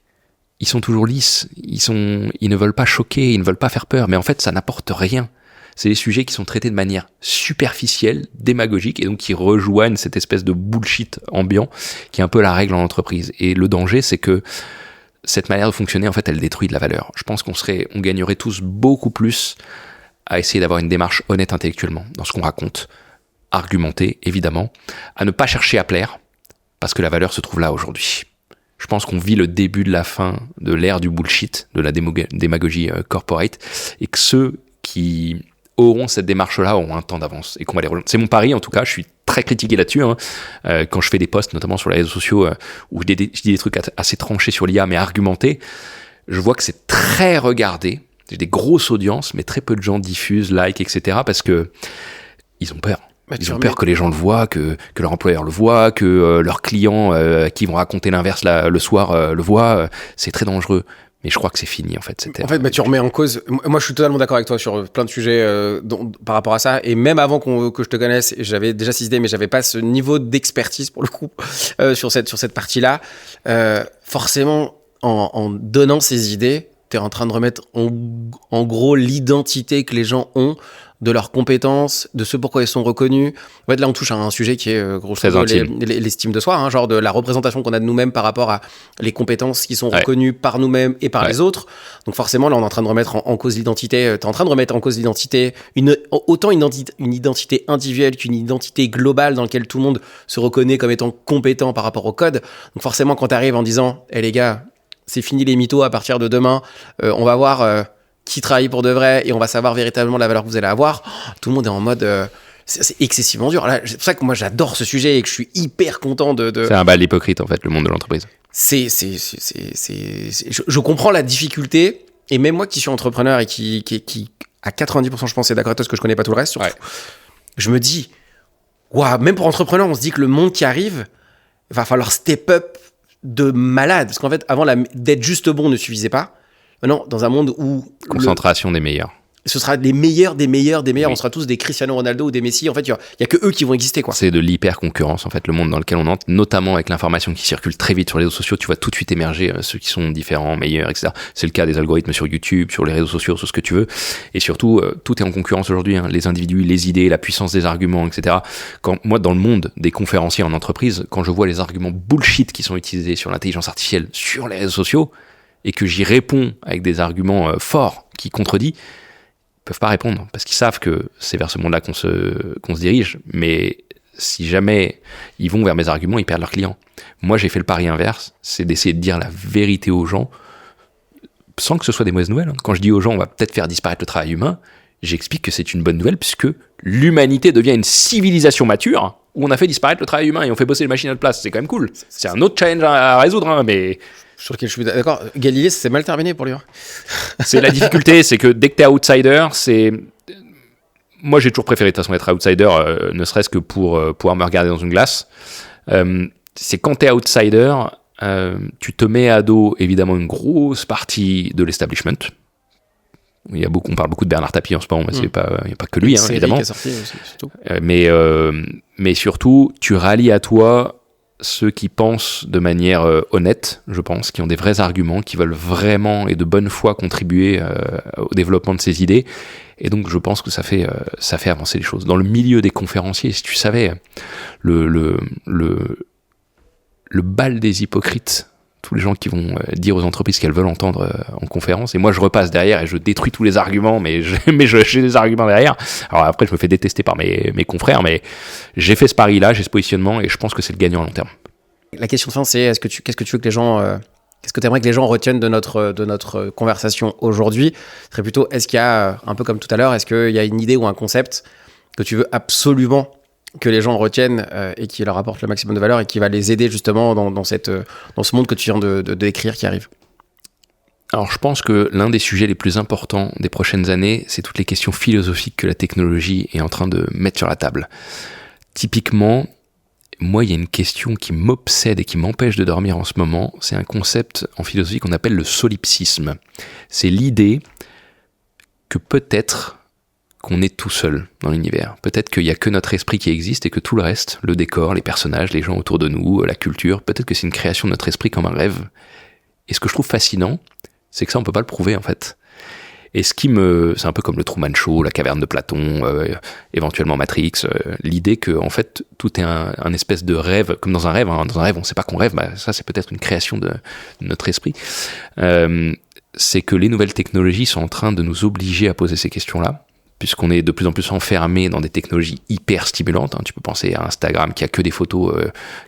ils sont toujours lisses. Ils ne veulent pas choquer, ils ne veulent pas faire peur, mais en fait, ça n'apporte rien. C'est des sujets qui sont traités de manière superficielle, démagogique, et donc qui rejoignent cette espèce de bullshit ambiant qui est un peu la règle en entreprise. Et le danger, c'est que cette manière de fonctionner, en fait, elle détruit de la valeur. Je pense qu'on gagnerait tous beaucoup plus à essayer d'avoir une démarche honnête intellectuellement dans ce qu'on raconte, argumenter, évidemment, à ne pas chercher à plaire, parce que la valeur se trouve là aujourd'hui. Je pense qu'on vit le début de la fin de l'ère du bullshit, de la démagogie corporate, et que ceux qui auront cette démarche-là auront un temps d'avance et qu'on va les rejoindre. C'est mon pari, en tout cas, je suis très critiqué là-dessus, quand je fais des posts, notamment sur les réseaux sociaux, où je dis des trucs assez tranchés sur l'IA, mais argumentés, je vois que c'est très regardé, j'ai des grosses audiences, mais très peu de gens diffusent, like, etc., parce que ils ont peur. Ils ont peur que les gens le voient, que leur employeur le voit, que leurs clients qui vont raconter l'inverse le soir le voient. C'est très dangereux. Mais je crois que c'est fini, en fait. En fait, tu remets en cause. Moi, je suis totalement d'accord avec toi sur plein de sujets par rapport à ça. Et même avant que je te connaisse, j'avais déjà ces idées, mais j'avais pas ce niveau d'expertise pour le coup sur cette partie-là. Forcément, en donnant ces idées, t'es en train de remettre en gros l'identité que les gens ont, de leurs compétences, de ce pourquoi ils sont reconnus. En fait, là, on touche à un sujet qui est grosso modo l'estime de soi, hein, genre de la représentation qu'on a de nous-mêmes par rapport à les compétences qui sont reconnues par nous-mêmes et par les autres. Donc forcément, là, on est en train de remettre en cause l'identité. T'es en train de remettre en cause l'identité, autant une identité individuelle qu'une identité globale dans laquelle tout le monde se reconnaît comme étant compétent par rapport au code. Donc forcément, quand t'arrives en disant « les gars, c'est fini les mythos à partir de demain, on va voir... qui travaille pour de vrai et on va savoir véritablement la valeur que vous allez avoir », tout le monde est en mode c'est excessivement dur. Là, c'est pour ça que moi j'adore ce sujet et que je suis hyper content de... C'est un bal hypocrite en fait, le monde de l'entreprise. Je comprends la difficulté, et même moi qui suis entrepreneur et qui à 90% je pense est d'accord avec toi parce que je connais pas tout le reste surtout, je me dis waouh, même pour entrepreneur on se dit que le monde qui arrive va falloir step up de malade, parce qu'en fait avant d'être juste bon ne suffisait pas. Maintenant, dans un monde où... Concentration des meilleurs. Ce sera des meilleurs. Oui. On sera tous des Cristiano Ronaldo ou des Messi. En fait, il y a que eux qui vont exister, quoi. C'est de l'hyper-concurrence, en fait, le monde dans lequel on entre, notamment avec l'information qui circule très vite sur les réseaux sociaux. Tu vois tout de suite émerger ceux qui sont différents, meilleurs, etc. C'est le cas des algorithmes sur YouTube, sur les réseaux sociaux, sur ce que tu veux. Et surtout, tout est en concurrence aujourd'hui, hein. Les individus, les idées, la puissance des arguments, etc. Moi, dans le monde des conférenciers en entreprise, quand je vois les arguments bullshit qui sont utilisés sur l'intelligence artificielle sur les réseaux sociaux, et que j'y réponds avec des arguments forts qui contredisent, ils peuvent pas répondre parce qu'ils savent que c'est vers ce monde-là qu'on se dirige. Mais si jamais ils vont vers mes arguments, ils perdent leurs clients. Moi, j'ai fait le pari inverse, c'est d'essayer de dire la vérité aux gens sans que ce soit des mauvaises nouvelles. Quand je dis aux gens, on va peut-être faire disparaître le travail humain, j'explique que c'est une bonne nouvelle puisque l'humanité devient une civilisation mature où on a fait disparaître le travail humain et on fait bosser les machines à notre place. C'est quand même cool. C'est un autre challenge à résoudre, hein, mais... Sur lequel je suis d'accord. Galilée, c'est mal terminé pour lui. C'est la difficulté, c'est que dès que t'es outsider, c'est... Moi, j'ai toujours préféré de toute façon être outsider, ne serait-ce que pour pouvoir me regarder dans une glace. C'est quand t'es outsider, tu te mets à dos, évidemment, une grosse partie de l'establishment. On parle beaucoup de Bernard Tapie en ce moment, mais il n'y a pas que lui, hein, évidemment. Sorti, surtout. Mais surtout, tu rallies à toi ceux qui pensent de manière honnête, je pense, qui ont des vrais arguments, qui veulent vraiment et de bonne foi contribuer au développement de ces idées. Et donc, je pense que ça fait avancer les choses. Dans le milieu des conférenciers, si tu savais, le bal des hypocrites, tous les gens qui vont dire aux entreprises qu'elles veulent entendre en conférence, et moi je repasse derrière et je détruis tous les arguments, mais j'ai des arguments derrière. Alors après je me fais détester par mes confrères, mais j'ai fait ce pari-là, j'ai ce positionnement et je pense que c'est le gagnant à long terme. La question de fin, c'est qu'est-ce que tu veux que les gens qu'est-ce que tu aimerais que les gens retiennent de notre conversation aujourd'hui? Ce serait plutôt, est-ce qu'il y a, un peu comme tout à l'heure, est-ce qu'il y a une idée ou un concept que tu veux absolument que les gens retiennent et qui leur apporte le maximum de valeur et qui va les aider justement dans ce monde que tu viens de décrire qui arrive? Alors je pense que l'un des sujets les plus importants des prochaines années, c'est toutes les questions philosophiques que la technologie est en train de mettre sur la table. Typiquement, moi il y a une question qui m'obsède et qui m'empêche de dormir en ce moment, c'est un concept en philosophie qu'on appelle le solipsisme. C'est l'idée que peut-être qu'on est tout seul dans l'univers. Peut-être qu'il n'y a que notre esprit qui existe et que tout le reste, le décor, les personnages, les gens autour de nous, la culture, peut-être que c'est une création de notre esprit comme un rêve. Et ce que je trouve fascinant, c'est que ça, on peut pas le prouver en fait. Et c'est un peu comme le Truman Show, la caverne de Platon, éventuellement Matrix, l'idée que en fait tout est un espèce de rêve, comme dans un rêve. Hein. Dans un rêve, on sait pas qu'on rêve, bah, ça c'est peut-être une création de notre esprit. C'est que les nouvelles technologies sont en train de nous obliger à poser ces questions-là, puisqu'on est de plus en plus enfermé dans des technologies hyper stimulantes. Hein. Tu peux penser à Instagram qui a que des photos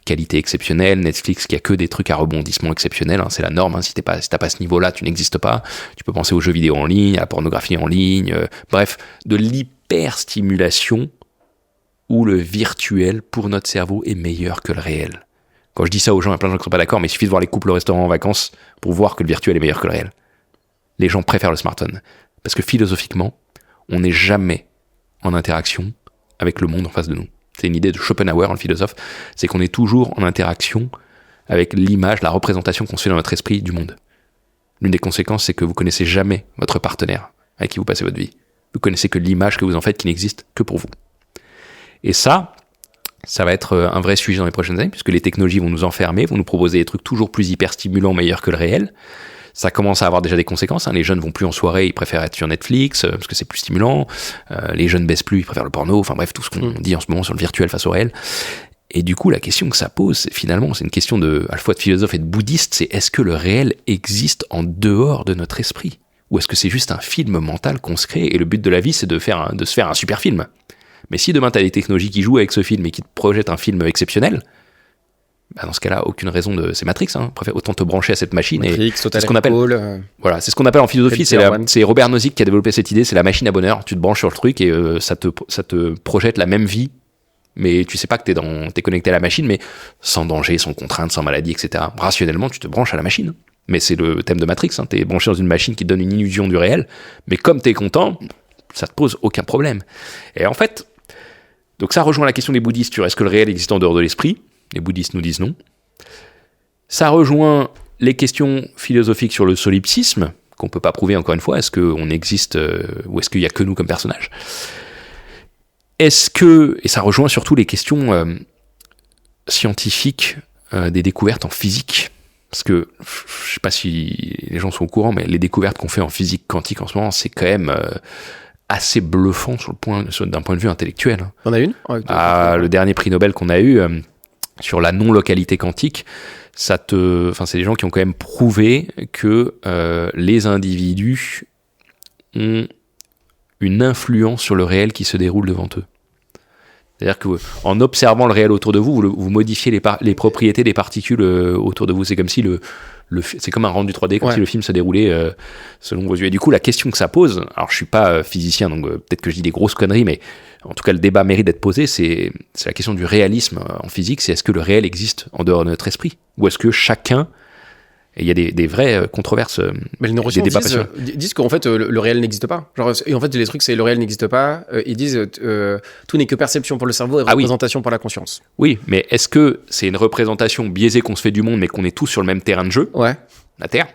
qualité exceptionnelle, Netflix qui a que des trucs à rebondissement exceptionnel, hein. C'est la norme, hein. Si t'as pas ce niveau-là, tu n'existes pas. Tu peux penser aux jeux vidéo en ligne, à la pornographie en ligne, bref, de l'hyper-stimulation où le virtuel, pour notre cerveau, est meilleur que le réel. Quand je dis ça aux gens, il y a plein de gens qui sont pas d'accord, mais il suffit de voir les couples au restaurant en vacances pour voir que le virtuel est meilleur que le réel. Les gens préfèrent le smartphone. Parce que philosophiquement, on n'est jamais en interaction avec le monde en face de nous. C'est une idée de Schopenhauer, le philosophe, c'est qu'on est toujours en interaction avec l'image, la représentation qu'on se fait dans notre esprit du monde. L'une des conséquences, c'est que vous connaissez jamais votre partenaire avec qui vous passez votre vie. Vous connaissez que l'image que vous en faites qui n'existe que pour vous. Et ça va être un vrai sujet dans les prochaines années, puisque les technologies vont nous enfermer, vont nous proposer des trucs toujours plus hyper stimulants, meilleurs que le réel. Ça commence à avoir déjà des conséquences. Les jeunes vont plus en soirée, ils préfèrent être sur Netflix parce que c'est plus stimulant. Les jeunes baissent plus, ils préfèrent le porno. Enfin bref, tout ce qu'on dit en ce moment sur le virtuel face au réel. Et du coup, la question que ça pose, finalement, c'est une question à la fois de philosophe et de bouddhiste, c'est est-ce que le réel existe en dehors de notre esprit ? Ou est-ce que c'est juste un film mental qu'on se crée et le but de la vie, c'est de se faire un super film ? Mais si demain, tu as des technologies qui jouent avec ce film et qui te projettent un film exceptionnel, dans ce cas-là, aucune raison de... C'est Matrix, autant te brancher à cette machine. Matrix, et c'est ce qu'on appelle... Voilà, c'est ce qu'on appelle en philosophie, c'est Robert Nozick qui a développé cette idée, c'est la machine à bonheur. Tu te branches sur le truc et ça te projette la même vie, mais tu sais pas que t'es connecté à la machine, mais sans danger, sans contrainte, sans maladie, etc. Rationnellement, tu te branches à la machine. Mais c'est le thème de Matrix, t'es branché dans une machine qui te donne une illusion du réel, mais comme t'es content, ça te pose aucun problème. Et en fait, donc ça rejoint la question des bouddhistes sur est-ce que le réel existe en dehors de l'esprit ? Les bouddhistes nous disent non. Ça rejoint les questions philosophiques sur le solipsisme, qu'on peut pas prouver encore une fois. Est-ce qu'on existe ou est-ce qu'il y a que nous comme personnages ? Et ça rejoint surtout les questions scientifiques des découvertes en physique. Parce que, je sais pas si les gens sont au courant, mais les découvertes qu'on fait en physique quantique en ce moment, c'est quand même assez bluffant d'un point de vue intellectuel. On a une ? Le dernier prix Nobel qu'on a eu sur la non-localité quantique, c'est des gens qui ont quand même prouvé que les individus ont une influence sur le réel qui se déroule devant eux. C'est-à-dire qu'en observant le réel autour de vous, vous modifiez les propriétés des particules autour de vous. C'est comme si c'est comme un rendu 3D, comme si le film se déroulait selon vos yeux. Et du coup, la question que ça pose, alors je suis pas physicien, donc peut-être que je dis des grosses conneries, mais en tout cas le débat mérite d'être posé, c'est la question du réalisme en physique, c'est est-ce que le réel existe en dehors de notre esprit ? Ou est-ce que chacun... Et il y a des vraies controverses, mais les neurosciences disent qu'en fait le réel n'existe pas. Et en fait les trucs c'est le réel n'existe pas. Ils disent tout n'est que perception pour le cerveau et représentation pour la conscience. Oui, mais est-ce que c'est une représentation biaisée qu'on se fait du monde mais qu'on est tous sur le même terrain de jeu, la Terre,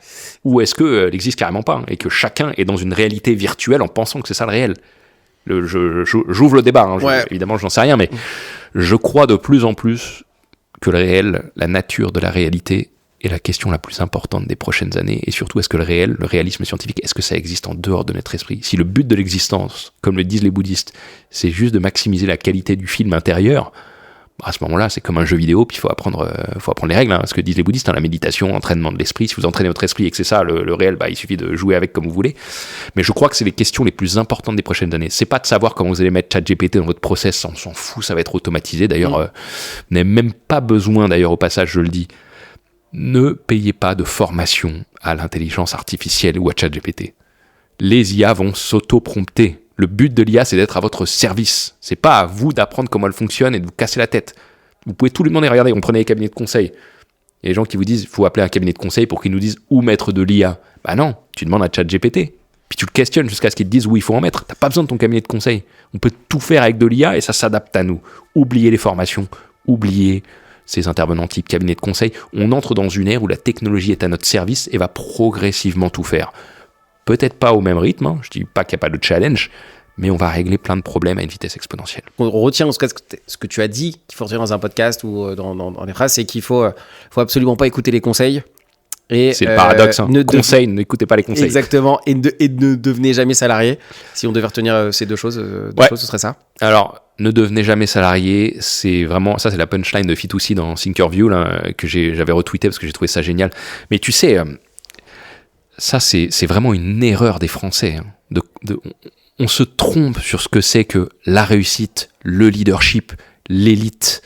ou est-ce qu'elle n'existe carrément pas et que chacun est dans une réalité virtuelle en pensant que c'est ça le réel ? J'ouvre le débat, évidemment je n'en sais rien, mais je crois de plus en plus que le réel, la nature de la réalité est la question la plus importante des prochaines années. Et surtout, est-ce que le réalisme scientifique, est-ce que ça existe en dehors de notre esprit ? Si le but de l'existence, comme le disent les bouddhistes, c'est juste de maximiser la qualité du film intérieur, à ce moment-là, c'est comme un jeu vidéo, puis il faut apprendre les règles. Ce que disent les bouddhistes, la méditation, l'entraînement de l'esprit. Si vous entraînez votre esprit et que c'est ça, le réel, il suffit de jouer avec comme vous voulez. Mais je crois que c'est les questions les plus importantes des prochaines années. C'est pas de savoir comment vous allez mettre ChatGPT dans votre process, on s'en fout, ça va être automatisé. D'ailleurs, vous n'avez même pas besoin, d'ailleurs, au passage, je le dis, ne payez pas de formation à l'intelligence artificielle ou à ChatGPT. Les IA vont s'auto-prompter. Le but de l'IA, c'est d'être à votre service. C'est pas à vous d'apprendre comment elle fonctionne et de vous casser la tête. Vous pouvez tout lui demander. Regardez, on prenait les cabinets de conseil. Il y a des gens qui vous disent, il faut appeler un cabinet de conseil pour qu'ils nous disent où mettre de l'IA. Bah non, tu demandes à ChatGPT. Puis tu le questionnes jusqu'à ce qu'ils te disent où il faut en mettre. T'as pas besoin de ton cabinet de conseil. On peut tout faire avec de l'IA et ça s'adapte à nous. Oubliez les formations, oubliez ces intervenants type cabinet de conseil. On entre dans une ère où la technologie est à notre service et va progressivement tout faire. Peut-être pas au même rythme, je dis pas qu'il n'y a pas de challenge, mais on va régler plein de problèmes à une vitesse exponentielle. On retient ce que tu as dit, qu'il faut retenir dans un podcast ou dans des phrases, c'est qu'il faut absolument pas écouter les conseils. Et c'est le paradoxe, n'écoutez pas les conseils. Exactement, et ne devenez jamais salarié. Si on devait retenir ces deux choses, ce serait ça. Alors, ne devenez jamais salarié, c'est vraiment, ça c'est la punchline de Fitoussi dans Thinkerview, là, que j'avais retweeté parce que j'ai trouvé ça génial. Mais tu sais, ça c'est vraiment une erreur des Français. On se trompe sur ce que c'est que la réussite, le leadership, l'élite.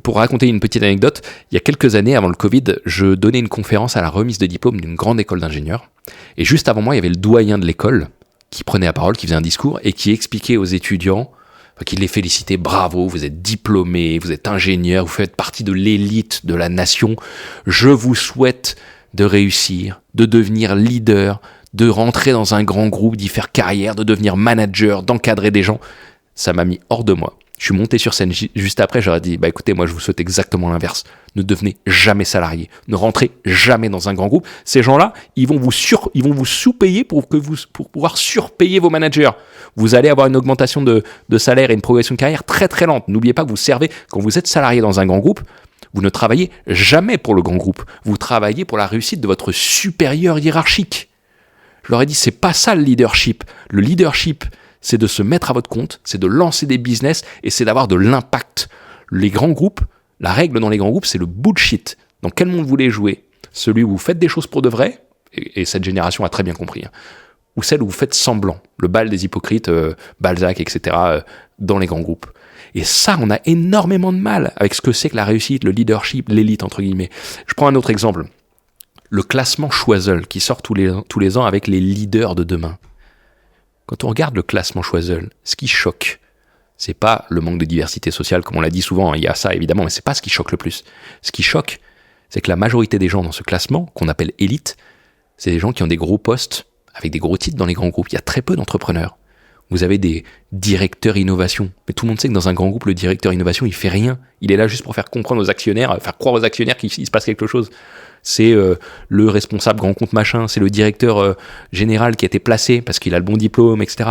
Pour raconter une petite anecdote, il y a quelques années, avant le Covid, je donnais une conférence à la remise de diplôme d'une grande école d'ingénieurs. Et juste avant moi, il y avait le doyen de l'école qui prenait la parole, qui faisait un discours et qui expliquait aux étudiants, qui les félicitait, bravo, vous êtes diplômés, vous êtes ingénieurs, vous faites partie de l'élite de la nation. Je vous souhaite de réussir, de devenir leader, de rentrer dans un grand groupe, d'y faire carrière, de devenir manager, d'encadrer des gens. Ça m'a mis hors de moi. Je suis monté sur scène juste après, j'aurais dit, bah écoutez, moi je vous souhaite exactement l'inverse. Ne devenez jamais salarié. Ne rentrez jamais dans un grand groupe. Ces gens-là, ils vont vous sous-payer pour pouvoir surpayer vos managers. Vous allez avoir une augmentation de salaire et une progression de carrière très très lente. N'oubliez pas que vous servez, quand vous êtes salarié dans un grand groupe, vous ne travaillez jamais pour le grand groupe. Vous travaillez pour la réussite de votre supérieur hiérarchique. Je leur ai dit, c'est pas ça le leadership. Le leadership, c'est de se mettre à votre compte, c'est de lancer des business et c'est d'avoir de l'impact. Les grands groupes, la règle dans les grands groupes, c'est le bullshit. Dans quel monde vous voulez jouer ? Celui où vous faites des choses pour de vrai, et cette génération a très bien compris, ou celle où vous faites semblant, le bal des hypocrites, Balzac, etc., dans les grands groupes. Et ça, on a énormément de mal avec ce que c'est que la réussite, le leadership, l'élite, entre guillemets. Je prends un autre exemple. Le classement Choiseul qui sort tous les ans avec les leaders de demain. Quand on regarde le classement Choiseul, ce qui choque, c'est pas le manque de diversité sociale, comme on l'a dit souvent, il y a ça évidemment, mais c'est pas ce qui choque le plus. Ce qui choque, c'est que la majorité des gens dans ce classement, qu'on appelle élite, c'est des gens qui ont des gros postes, avec des gros titres dans les grands groupes. Il y a très peu d'entrepreneurs. Vous avez des directeurs innovation. Mais tout le monde sait que dans un grand groupe, le directeur innovation, il fait rien. Il est là juste pour faire comprendre aux actionnaires, faire croire aux actionnaires qu'il se passe quelque chose. C'est le responsable grand compte machin, c'est le directeur général qui a été placé parce qu'il a le bon diplôme, etc.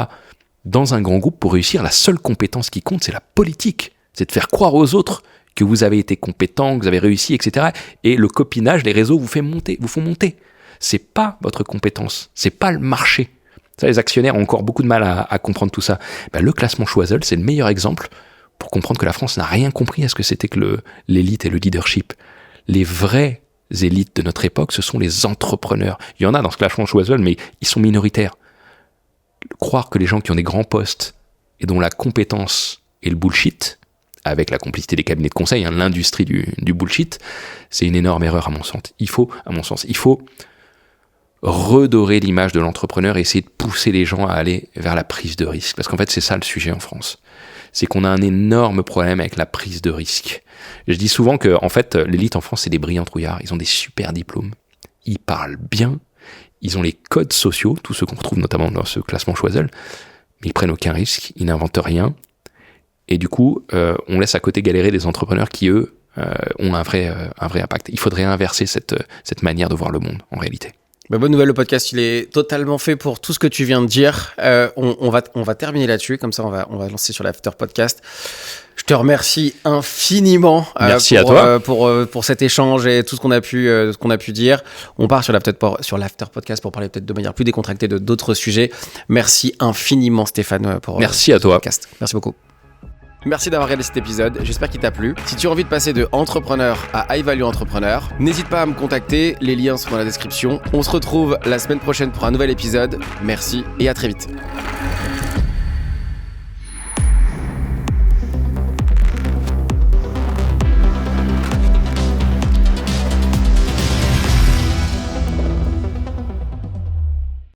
Dans un grand groupe, pour réussir, la seule compétence qui compte, c'est la politique. C'est de faire croire aux autres que vous avez été compétent, que vous avez réussi, etc. Et le copinage, les réseaux vous font monter. C'est pas votre compétence, c'est pas le marché. Ça, les actionnaires ont encore beaucoup de mal à comprendre tout ça. Ben, le classement Choiseul, c'est le meilleur exemple pour comprendre que la France n'a rien compris à ce que c'était que l'élite et le leadership. Les vraies élites de notre époque, ce sont les entrepreneurs. Il y en a dans ce classement Choiseul, mais ils sont minoritaires. Croire que les gens qui ont des grands postes et dont la compétence est le bullshit, avec la complicité des cabinets de conseil, l'industrie du bullshit, c'est une énorme erreur à mon sens. Il faut redorer l'image de l'entrepreneur et essayer de pousser les gens à aller vers la prise de risque. Parce qu'en fait, c'est ça le sujet en France. C'est qu'on a un énorme problème avec la prise de risque. Je dis souvent que, en fait, l'élite en France, c'est des brillants trouillards. Ils ont des super diplômes. Ils parlent bien. Ils ont les codes sociaux, tous ceux qu'on retrouve notamment dans ce classement Choiseul. Mais ils prennent aucun risque. Ils n'inventent rien. Et du coup, on laisse à côté galérer des entrepreneurs qui, eux, ont un vrai impact. Il faudrait inverser cette manière de voir le monde, en réalité. Bah, bonne nouvelle, le podcast, il est totalement fait pour tout ce que tu viens de dire. On va terminer là-dessus, comme ça on va lancer sur l'After Podcast. Je te remercie infiniment Merci à toi. Pour cet échange et tout ce qu'on a pu dire. On part sur l'After Podcast pour parler peut-être de manière plus décontractée de d'autres sujets. Merci infiniment Stéphane pour Merci à toi. Podcast. Merci beaucoup. Merci d'avoir regardé cet épisode, j'espère qu'il t'a plu. Si tu as envie de passer de entrepreneur à high value entrepreneur, n'hésite pas à me contacter, les liens sont dans la description. On se retrouve la semaine prochaine pour un nouvel épisode. Merci et à très vite.